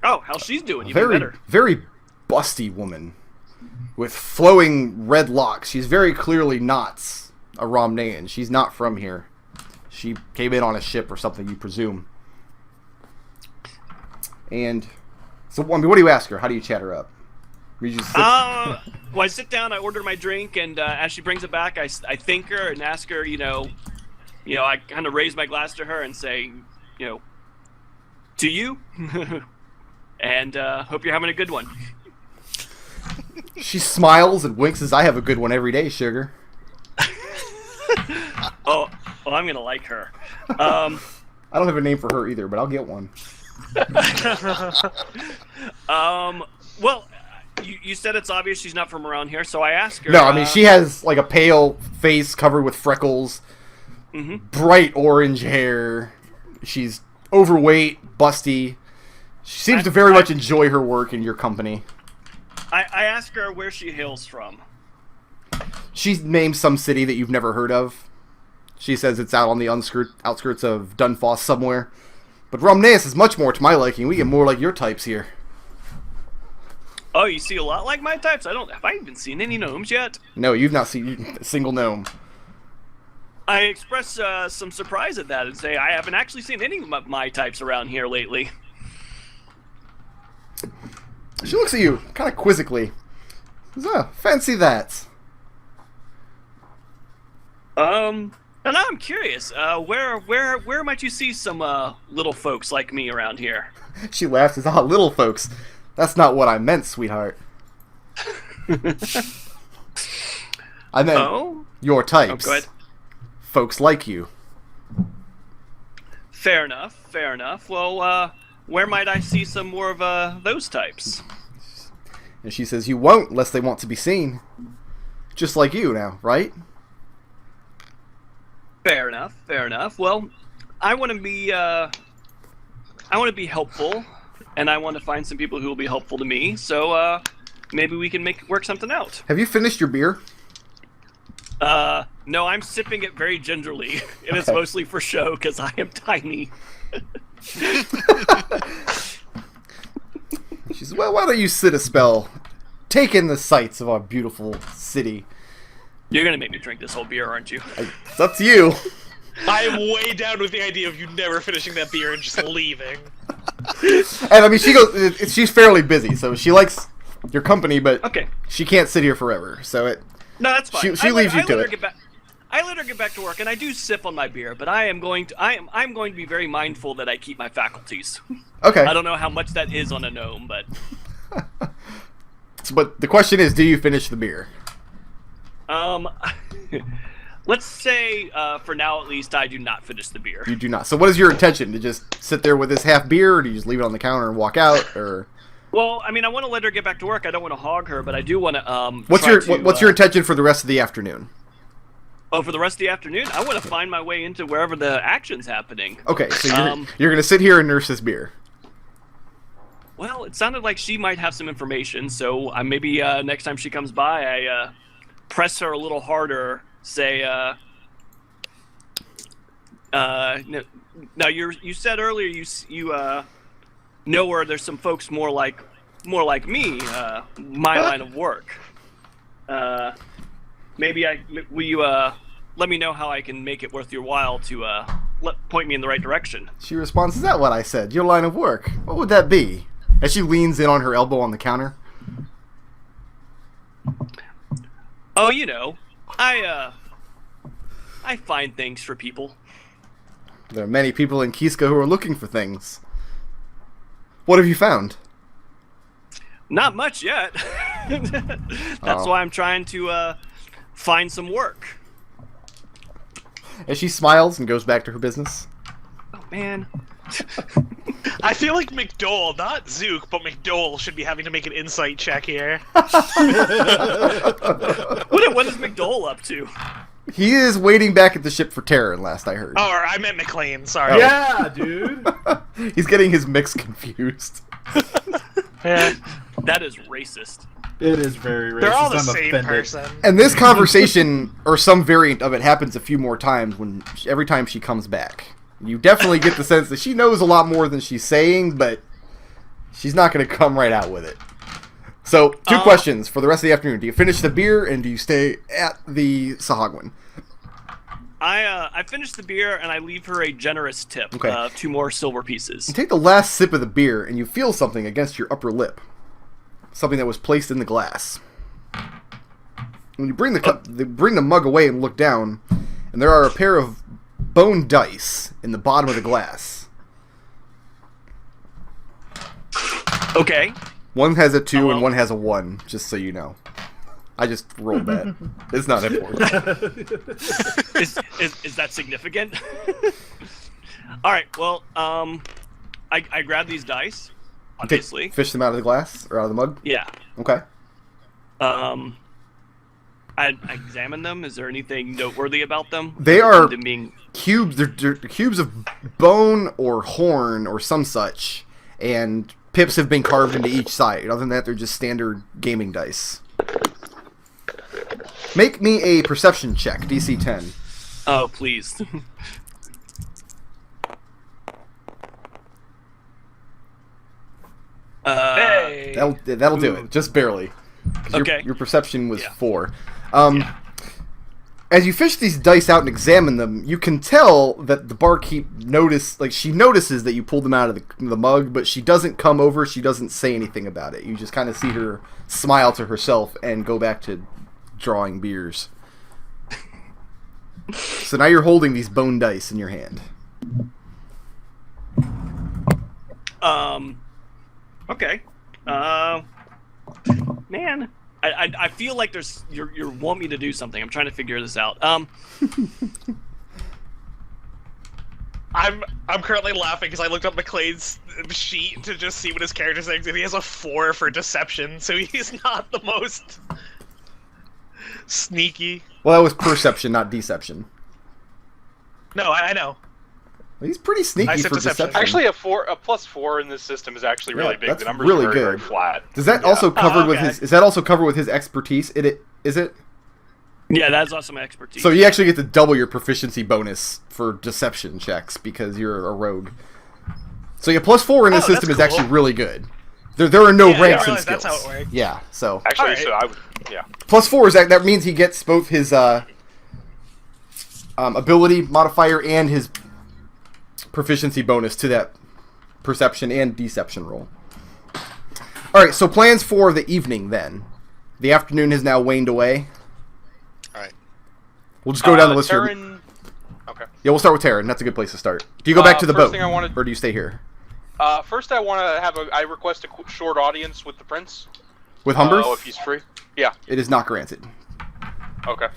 S2: Oh, how she's doing? Even better.
S1: Very busty woman with flowing red locks. She's very clearly not a Romnean. She's not from here. She came in on a ship or something, you presume. And so, I mean, what do you ask her? How do you chat her up? You just sit...
S2: Well, I sit down, I order my drink, and as she brings it back, I thank her and ask her, I kind of raise my glass to her and say, to you, and hope you're having a good one.
S1: She smiles and winks as I have a good one every day, sugar.
S2: Oh, well, I'm gonna like her.
S1: I don't have a name for her either, but I'll get one.
S2: Well, you said it's obvious she's not from around here, so I asked her.
S1: No, I mean, she has like a pale face covered with freckles, bright orange hair. She's overweight, busty. She seems to very much enjoy her work in your company.
S2: I asked her where she hails from.
S1: She names some city that you've never heard of. She says it's out on the outskirts of Dunfoss somewhere. But Romneus is much more to my liking. We get more like your types here.
S2: Oh, you see a lot like my types? Have I even seen any gnomes yet?
S1: No, you've not seen a single gnome.
S2: I express some surprise at that and say I haven't actually seen any of my types around here lately.
S1: She looks at you kind of quizzically. Says, fancy that.
S2: And now I'm curious. Where might you see some little folks like me around here?
S1: She laughs. Says, little folks. That's not what I meant, sweetheart. I meant your types.
S2: Oh, go ahead.
S1: Folks like you.
S2: Fair enough. Well, where might I see some more of those types?
S1: And she says, you won't unless they want to be seen. Just like you now, right?
S2: Fair enough. Well, I want to be helpful, and I want to find some people who will be helpful to me. So maybe we can work something out.
S1: Have you finished your beer?
S2: No, I'm sipping it very gingerly, and it's mostly for show because I am tiny.
S1: She says, well, why don't you sit a spell? Take in the sights of our beautiful city.
S2: You're going to make me drink this whole beer, aren't you?
S1: It's up to you.
S3: I am way down with the idea of you never finishing that beer and just leaving.
S1: And I mean, she's fairly busy, so she likes your company, but she can't sit here forever. So
S2: no, that's fine.
S1: She leaves you to it.
S2: I let her get back to work, and I do sip on my beer, but I'm going to be very mindful that I keep my faculties.
S1: Okay.
S2: I don't know how much that is on a gnome, but.
S1: But the question is, do you finish the beer?
S2: Let's say, for now at least, I do not finish the beer.
S1: You do not. So what is your intention? To just sit there with this half beer, or do you just leave it on the counter and walk out, or?
S2: Well, I mean, I want to let her get back to work. I don't want to hog her, but I do want to.
S1: What's your intention for the rest of the afternoon?
S2: Oh, for the rest of the afternoon, I want to find my way into wherever the action's happening.
S1: Okay, so you're gonna sit here and nurse this beer.
S2: Well, it sounded like she might have some information, so maybe next time she comes by, I press her a little harder. Say, now you said earlier you know where there's some folks more like me, my line of work. Maybe will you let me know how I can make it worth your while to point me in the right direction.
S1: She responds, "Is that what I said? Your line of work? What would that be?" As she leans in on her elbow on the counter.
S2: Oh, I find things for people.
S1: There are many people in Qisca who are looking for things. What have you found?
S2: Not much yet. That's why I'm trying to find some work.
S1: As she smiles and goes back to her business.
S2: Oh, man.
S3: I feel like McDohl, not Zook, but McDohl should be having to make an insight check here.
S2: What is McDohl up to?
S1: He is waiting back at the ship for Tarin, last I heard.
S3: Oh, I meant McClain, sorry.
S6: Yeah, dude.
S1: He's getting his mix confused.
S3: Yeah.
S2: That is racist.
S6: It is very racist.
S3: They're all the
S6: I'm
S3: same
S6: offended.
S3: person.
S1: And this conversation, or some variant of it, happens a few more times every time she comes back. You definitely get the sense that she knows a lot more than she's saying, but she's not going to come right out with it. So, two questions for the rest of the afternoon. Do you finish the beer, and do you stay at the Sahagwin?
S2: I finish the beer, and I leave her a generous tip.
S1: Okay.
S2: 2 more silver pieces.
S1: You take the last sip of the beer, and you feel something against your upper lip. Something that was placed in the glass. When you bring the mug away and look down, and there are a pair of bone dice in the bottom of the glass.
S2: Okay.
S1: One has a 2 and one has a 1, just so you know. I just rolled that. It's not important.
S2: Is that significant? All right. Well, I grab these dice. Obviously.
S1: Fish them out of the glass or out of the mug.
S2: Yeah.
S1: Okay.
S2: I examine them. Is there anything noteworther about them?
S1: They are
S2: Them being
S1: cubes. They're cubes of bone or horn or some such, and pips have been carved into each side. Other than that, they're just standard gaming dice. Make me a perception check, DC 10.
S2: Oh, please.
S3: Hey.
S1: That'll do it, just barely. 'Cause
S2: Okay.
S1: Your perception was
S2: Yeah.
S1: 4. As you fish these dice out and examine them, you can tell that the barkeep she notices that you pulled them out of the mug, but she doesn't come over, she doesn't say anything about it. You just kind of see her smile to herself and go back to drawing beers. So now you're holding these bone dice in your hand.
S2: Okay. Man, I feel like you want me to do something. I'm trying to figure this out.
S3: I'm currently laughing because I looked up McClain's sheet to just see what his character says, and he has a 4 for deception, so he's not the most sneaky.
S1: Well, that was perception, not deception.
S3: No, I know.
S1: Well, he's pretty
S3: I
S1: sneaky
S3: said
S1: for
S3: deception.
S1: deception.
S4: Actually, a +4 in this system is actually really big.
S1: that's
S4: The numbers
S1: really
S4: are very,
S1: good.
S4: very flat.
S1: Does that also cover with
S3: okay.
S1: his? Is that also covered with his expertise? Is it?
S2: Yeah, that's also my expertise.
S1: So you actually get to double your proficiency bonus for deception checks because you're a rogue. So yeah, +4 in this
S3: Oh, that's
S1: system is
S3: cool.
S1: actually really good. There are no
S3: Yeah, I
S1: ranks
S3: didn't
S1: and
S3: realize
S1: skills.
S3: that's how it works.
S1: Yeah, so
S4: Actually,
S3: Alright.
S4: so I would, yeah.
S1: +4 is that means he gets both his ability modifier and his proficiency bonus to that perception and deception roll. All right, so plans for the evening then. The afternoon has now waned away.
S5: All right.
S1: We'll just go down the list here.
S4: Tarin... Okay.
S1: Yeah, we'll start with Tarin. That's a good place to start. Do you go back to the
S4: first
S1: boat,
S4: thing I wanted-
S1: or do you stay here
S4: First, I want to have I request a short audience with the prince.
S1: with Humberth?
S4: Oh, if he's free. Yeah.
S1: It is not granted.
S4: Okay.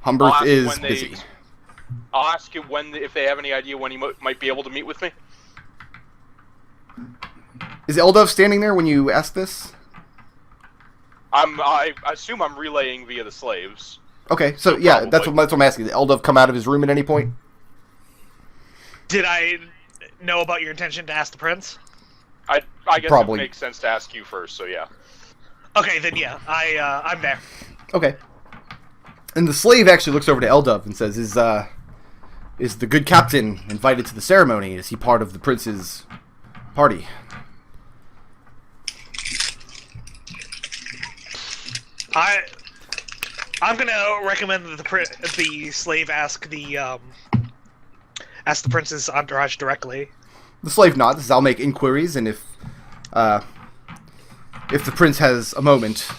S1: Humberth
S4: ask
S1: is
S4: when they-
S1: busy.
S4: I'll ask you if they have any idea when he might be able to meet with me.
S1: Is Eldove standing there when you ask this?
S4: I assume I'm relaying via the slaves.
S1: Okay, so yeah, that's
S4: Probably.
S1: what I'm asking. Did Eldove come out of his room at any point?
S3: Did I know about your intention to ask the prince?
S4: I guess
S1: Probably.
S4: it makes sense to ask you first. So yeah.
S3: Okay, then yeah, I'm there.
S1: Okay. And the slave actually looks over to Eldove and says, Is the good captain invited to the ceremony? Is he part of the prince's party?
S3: I'm gonna recommend that the slave ask the prince's entourage directly.
S1: The slave nods. I'll make inquiries, and if the prince has a moment,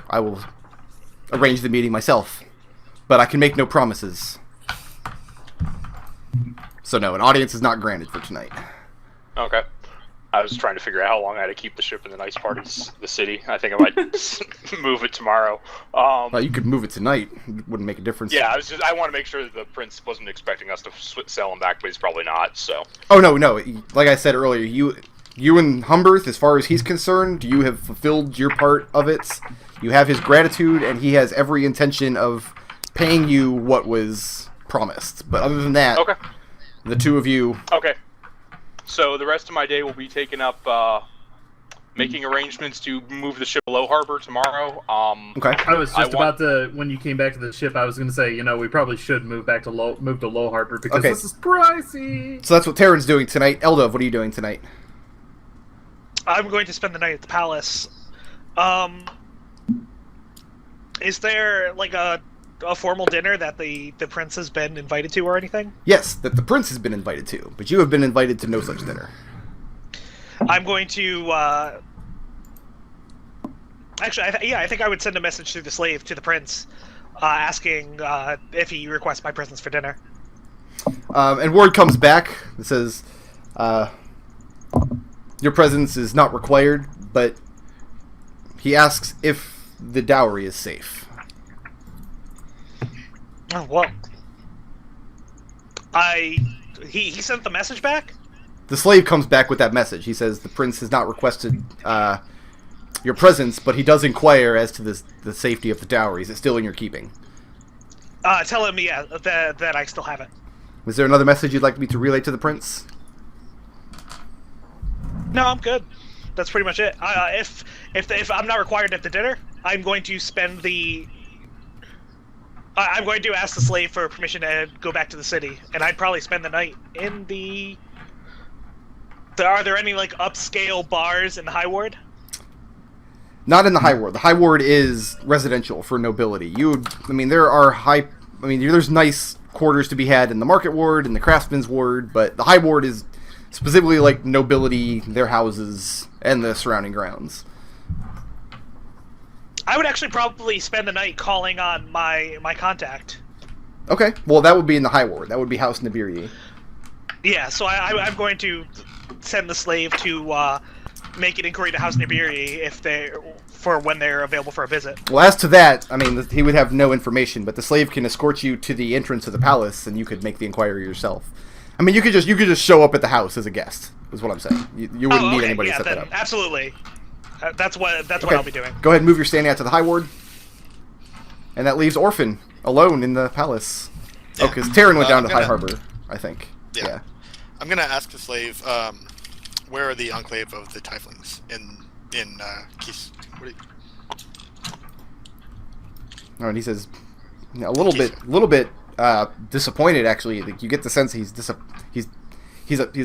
S1: I will arrange the meeting myself. But I can make no promises. So no, an audience is not granted for tonight.
S4: Okay. I was trying to figure out how long I had to keep the ship in the nice part of the city. I think I might move it tomorrow.
S1: Well, you could move it tonight. It wouldn't make a difference.
S4: Yeah, I want to make sure that the prince wasn't expecting us to sell him back, but he's probably not. So.
S1: Oh no. Like I said earlier, you and Humberth, as far as he's concerned, you have fulfilled your part of it. You have his gratitude, and he has every intention of paying you what was promised. But other than that,
S4: okay.
S1: The two of you.
S4: Okay. So the rest of my day will be taken up making arrangements to move the ship below harbor tomorrow.
S1: Okay.
S6: I was just about to, when you came back to the ship, I was going to say, we probably should move to low harbor because this is pricey.
S1: So that's what Tarin's doing tonight. Eldove, what are you doing tonight?
S3: I'm going to spend the night at the palace. Is there like a formal dinner that the prince has been invited to or anything?
S1: Yes, that the prince has been invited to, but you have been invited to no such dinner.
S3: I'm going to actually, I think I would send a message through the slave to the prince, asking if he requests my presence for dinner.
S1: And word comes back that says, your presence is not required, but he asks if the dowry is safe.
S3: Oh, well. He sent the message back?
S1: The slave comes back with that message. He says the prince has not requested your presence, but he does inquire as to the safety of the dowry. Is it still in your keeping?
S3: Tell him, yeah, that I still have it.
S1: Was there another message you'd like me to relay to the prince?
S3: No, I'm good. That's pretty much it. If I'm not required at the dinner, I'm going to spend the... I'm going to ask the slave for permission to go back to the city, and I'd probably spend the night in the... Are there any, like, upscale bars in the High Ward?
S1: Not in the High Ward. The High Ward is residential for nobility. There's nice quarters to be had in the Market Ward and the Craftsman's Ward, but the High Ward is specifically, like, nobility, their houses, and the surrounding grounds.
S3: I would actually probably spend the night calling on my contact.
S1: Okay, well, that would be in the High Ward. That would be House Nibiri.
S3: Yeah, so I'm going to send the slave to make an inquiry to House Nibiri for when they're available for a visit.
S1: Well, as to that, he would have no information, but the slave can escort you to the entrance of the palace, and you could make the inquiry yourself. You could just show up at the house as a guest, is what I'm saying. You wouldn't need anybody to set that up.
S3: Absolutely. That's what I'll be doing.
S1: Go ahead and move your standing out to the High Ward. And that leaves Orphan alone in the palace.
S5: Yeah.
S1: Oh, because Tarin went down to High Harbor, I think. Yeah.
S5: I'm gonna ask the slave, where are the enclave of the Tieflings in Qisca?
S1: Oh, and he says, a little bit disappointed. Actually, like, you get the sense he's a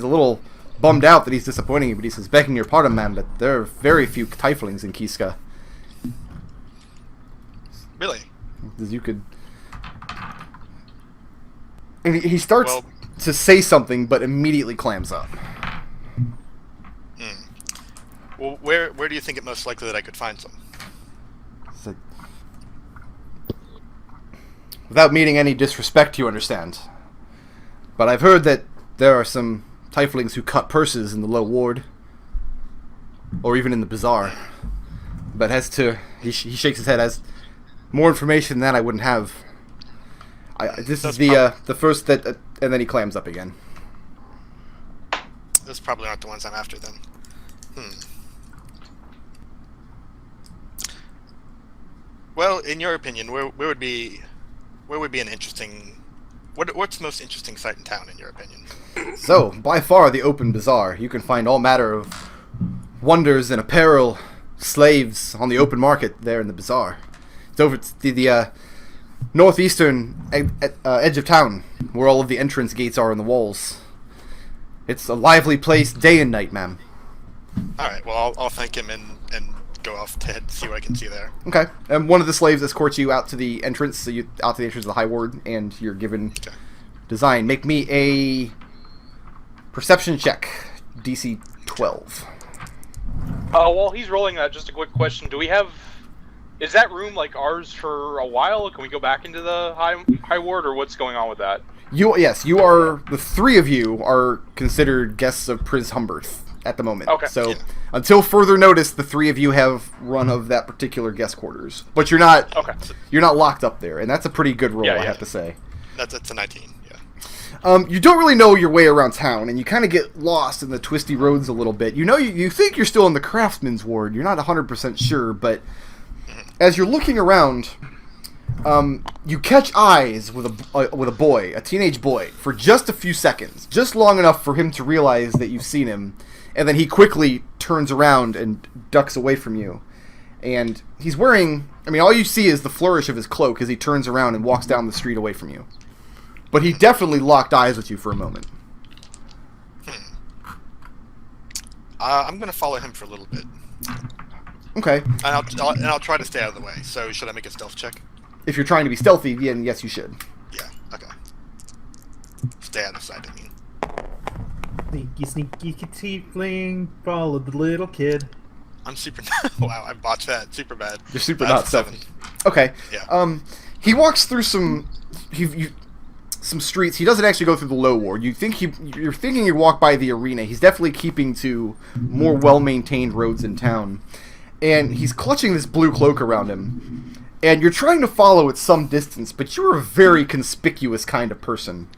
S1: little bummed out that he's disappointing you. But he says, "Begging your pardon, man, but there are very few Tieflings in Qisca."
S5: Really?
S1: As you could. And he starts to say something, but immediately clams up.
S5: Well, where do you think it most likely that I could find some?
S1: So, without meaning any disrespect, you understand. But I've heard that there are some Tieflings who cut purses in the low ward, or even in the bazaar. But as to, he shakes his head, as more information than that I wouldn't have. This is the first that, and then he clams up again.
S5: Those probably aren't the ones I'm after then. Well, in your opinion, where would be an interesting? What's the most interesting site in town, in your opinion?
S1: So, by far the open bazaar. You can find all matter of wonders and apparel slaves on the open market there in the bazaar. It's over to the northeastern edge of town, where all of the entrance gates are in the walls. It's a lively place day and night, ma'am.
S5: Alright, well, I'll thank him and go off to head see what I can see there.
S1: Okay. And one of the slaves escorts you out to the entrance, out to the entrance of the High Ward, and you're given design. Make me a perception check, DC 12.
S4: While he's rolling that, just a quick question: is that room like ours for a while? Can we go back into the high ward, or what's going on with that?
S1: Yes, you are. The three of you are considered guests of Prince Humberth at the moment.
S4: Okay.
S1: So until further notice, the three of you have run of that particular guest quarters, but you're not.
S4: Okay.
S1: You're not locked up there, and that's a pretty good roll, I have to say.
S5: That's a 19.
S1: You don't really know your way around town, and you kind of get lost in the twisty roads a little bit. You know, you think you're still in the craftsman's ward. You're not 100% sure, but as you're looking around, you catch eyes with a boy, a teenage boy, for just a few seconds, just long enough for him to realize that you've seen him, and then he quickly turns around and ducks away from you. And he's wearing, all you see is the flourish of his cloak as he turns around and walks down the street away from you. But he definitely locked eyes with you for a moment.
S5: I'm going to follow him for a little bit.
S1: Okay.
S5: And I'll try to stay out of the way. So should I make a stealth check?
S1: If you're trying to be stealthy, then yes, you should.
S5: Yeah, okay. Stay out of sight, I mean.
S6: Sneaky, sneaky tiefling, follow the little kid.
S5: I'm super... Wow, I botched that. Super bad.
S1: You're super
S5: That's
S1: not 7. Okay.
S5: Yeah.
S1: He walks through some streets. He doesn't actually go through the low ward. You're thinking you walk by the arena. He's definitely keeping to more well-maintained roads in town. And he's clutching this blue cloak around him. And you're trying to follow at some distance, but you're a very conspicuous kind of person.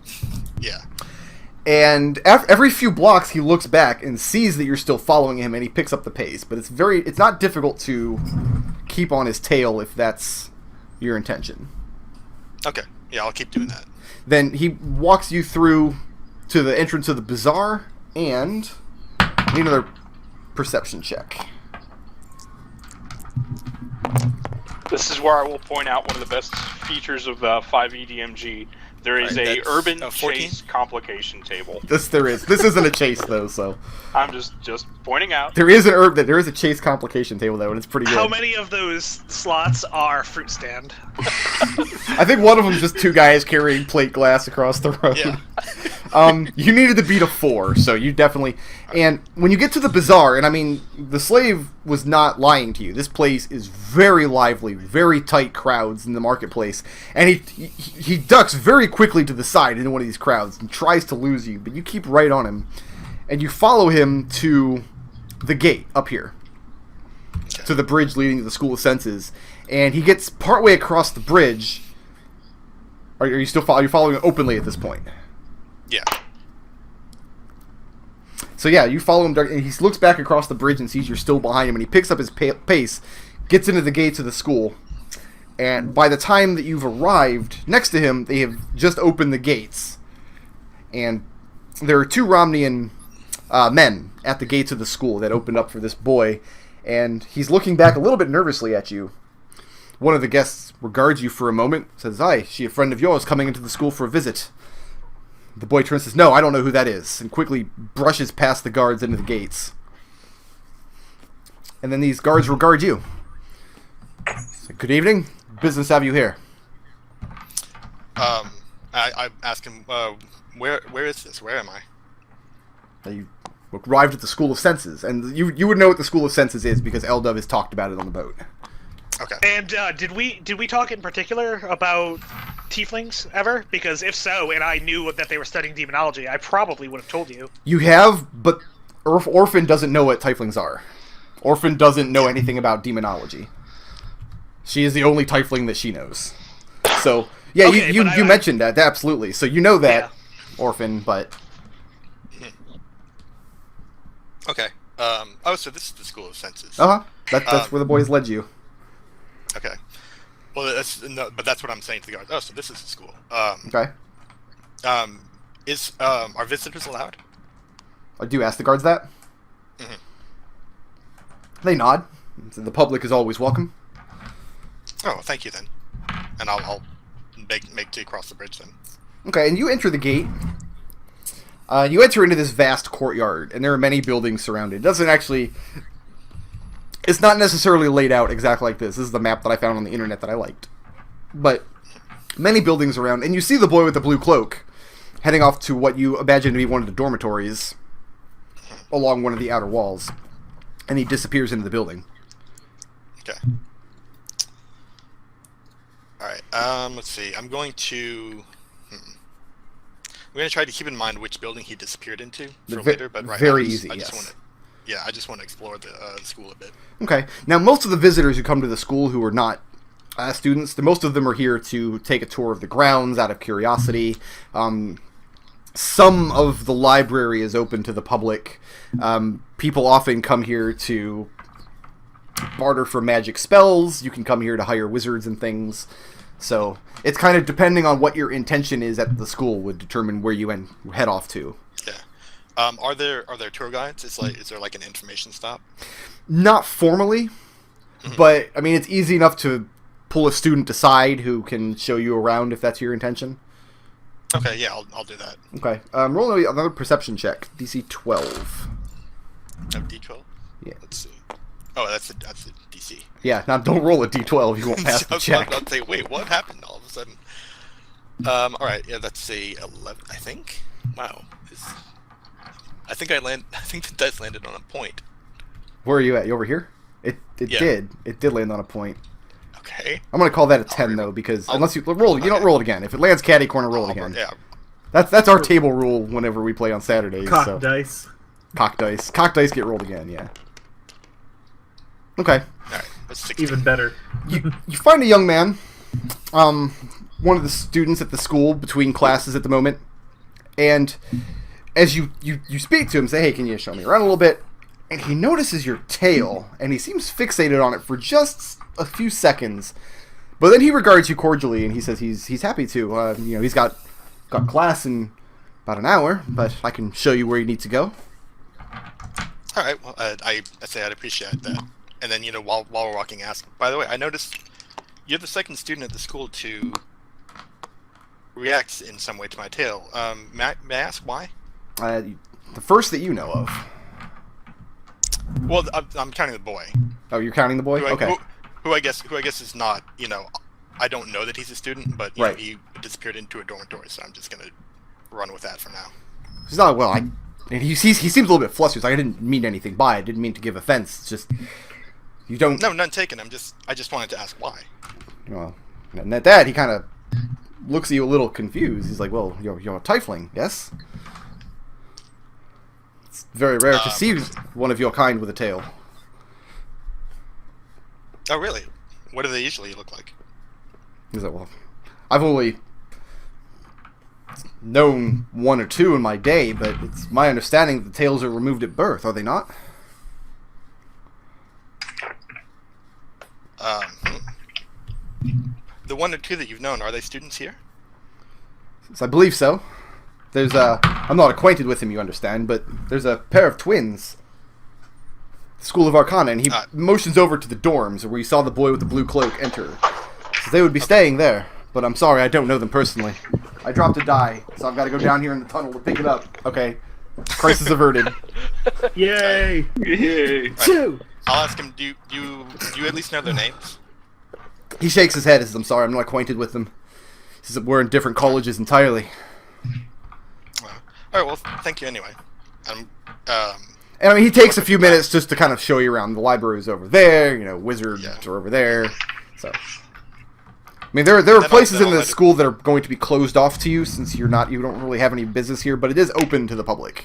S5: Yeah.
S1: And every few blocks he looks back and sees that you're still following him, and he picks up the pace. But it's not difficult to keep on his tail if that's your intention.
S5: Okay. Yeah, I'll keep doing that.
S1: Then he walks you through to the entrance of the bazaar, and need another perception check.
S4: This is where I will point out one of the best features of the 5EDMG. There is
S5: Right,
S4: a
S5: that's,
S4: urban
S5: 14?
S4: chase complication table.
S1: There is. This isn't a chase though, so
S4: I'm just pointing out.
S1: there is a chase complication table though, and it's pretty good.
S3: How many of those slots are fruit stand?
S1: I think one of them is just two guys carrying plate glass across the road.
S5: Yeah.
S1: You needed to beat a 4, so you definitely... And when you get to the bazaar, and the slave was not lying to you. This place is very lively, very tight crowds in the marketplace. And he ducks very quickly to the side into one of these crowds and tries to lose you, but you keep right on him. And you follow him to the gate up here. To the bridge leading to the School of Senses. And he gets partway across the bridge. Are you still following? You're following openly at this point.
S5: Yeah.
S1: So yeah, you follow him, and he looks back across the bridge and sees you're still behind him, and he picks up his pace, gets into the gates of the school, and by the time that you've arrived next to him, they have just opened the gates, and there are 2 Romnian men at the gates of the school that opened up for this boy, and he's looking back a little bit nervously at you. One of the guests regards you for a moment, says, "Aye, she a friend of yours coming into the school for a visit?" The boy turns and says, "No, I don't know who that is," and quickly brushes past the guards into the gates. And then these guards regard you. Say, "Good evening. Business have you here?"
S5: I ask him, where is this? Where am I?
S1: You arrived at the School of Senses, and you would know what the School of Senses is because Eldove has talked about it on the boat.
S5: Okay.
S3: And did we talk in particular about tieflings ever? Because if so, and I knew that they were studying demonology, I probably would have told you.
S1: You have, but Orphan doesn't know what tieflings are. Orphan doesn't know anything about demonology. She is the only tiefling that she knows. So, yeah,
S3: Okay,
S1: you mentioned that, absolutely. So you know that,
S3: Yeah.
S1: Orphan, but...
S5: Okay. So this is the School of Senses.
S1: Uh-huh. That's where the boys led you.
S5: Okay. Well, but that's what I'm saying to the guards. Oh, so this is the school.
S1: Okay.
S5: Are visitors allowed?
S1: Do you ask the guards that?
S5: Mm-hmm.
S1: They nod. The public is always welcome.
S5: Oh, thank you then. And I'll make to cross the bridge then.
S1: Okay, and you enter the gate. You enter into this vast courtyard, and there are many buildings surrounded. It doesn't actually... It's not necessarily laid out exactly like this. This is the map that I found on the internet that I liked. But many buildings around, and you see the boy with the blue cloak heading off to what you imagine to be one of the dormitories along one of the outer walls. And he disappears into the building.
S5: Okay. Alright, let's see. I'm going to try to keep in mind which building he disappeared into for later, but right
S1: very
S5: now,
S1: easy,
S5: I just
S1: yes.
S5: want to... Yeah, I just want to explore the school a bit.
S1: Okay. Now, most of the visitors who come to the school who are not students, most of them are here to take a tour of the grounds out of curiosity. Some of the library is open to the public. People often come here to barter for magic spells. You can come here to hire wizards and things. So it's kind of depending on what your intention is at the school would determine where you head off to.
S5: Yeah. Are there tour guides? Is there like an information stop?
S1: Not formally, but I mean it's easy enough to pull a student aside who can show you around if that's your intention.
S5: Okay, yeah, I'll do that.
S1: Okay, roll another perception check. DC 12.
S5: Oh, D12.
S1: Yeah.
S5: Let's see. Oh, that's the DC.
S1: Yeah. Now don't roll a D12. You won't pass the check.
S5: I'll say, wait, what happened all of a sudden? All right, yeah, that's a 11, I think. Wow. I think the dice landed on a point.
S1: Where are you at? You over here? It
S5: Yeah.
S1: did. It did land on a point.
S5: Okay.
S1: I'm gonna call that a 10 though, because unless you roll, you don't roll it again. If it lands catty corner, roll it again.
S5: Yeah.
S1: That's our table rule whenever we play on Saturdays.
S6: Cock
S1: so.
S6: dice.
S1: Cock dice. Cock dice get rolled again. Yeah. Okay.
S5: All right. That's 16.
S6: Even better.
S1: You find a young man, one of the students at the school between classes at the moment, and as you speak to him, say, "Hey, can you show me around a little bit?" And he notices your tail, and he seems fixated on it for just a few seconds, but then he regards you cordially, and he says he's happy to. He's got class in about an hour, but I can show you where you need to go.
S5: All right. Well, I say I'd appreciate that. And then while we're walking, ask. By the way, I noticed you're the second student at the school to react in some way to my tail. May I ask why?
S1: The first that you know of.
S5: Well, I'm counting the boy.
S1: Oh, you're counting the boy? Okay.
S5: Who I guess is not. I don't know that he's a student, but
S1: Right.
S5: he disappeared into a dormitory, so I'm just gonna run with that for now.
S1: He's not well. And he seems a little bit flustered. He's like, I didn't mean anything by it. I didn't mean to give offense. It's just you don't.
S5: No, none taken. I just wanted to ask why.
S1: Well, and at that he kind of looks at you a little confused. He's like, "Well, you're a Tiefling, yes? It's very rare to see one of your kind with a tail."
S5: Oh, really? What do they usually look like?
S1: He's like, "Well, I've only known one or two in my day, but it's my understanding that the tails are removed at birth, are they not?"
S5: The one or two that you've known, are they students here?
S1: So I believe so. I'm not acquainted with him, you understand, but there's a pair of twins. School of Arcana, and he motions over to the dorms where you saw the boy with the blue cloak enter. So they would be staying there, but I'm sorry, I don't know them personally. I dropped a die, so I've got to go down here in the tunnel to pick it up. Okay. Crisis averted.
S6: Yay!
S2: Yay.
S6: Two!
S5: I'll ask him, do you at least know their names?
S1: He shakes his head and says, "I'm sorry, I'm not acquainted with them." He says, "We're in different colleges entirely."
S5: Alright, well, thank you anyway.
S1: And I mean, he takes a few minutes just to kind of show you around. The library's over there, wizards are over there. So, I mean, there are places in the school that are going to be closed off to you since you don't really have any business here, but it is open to the public.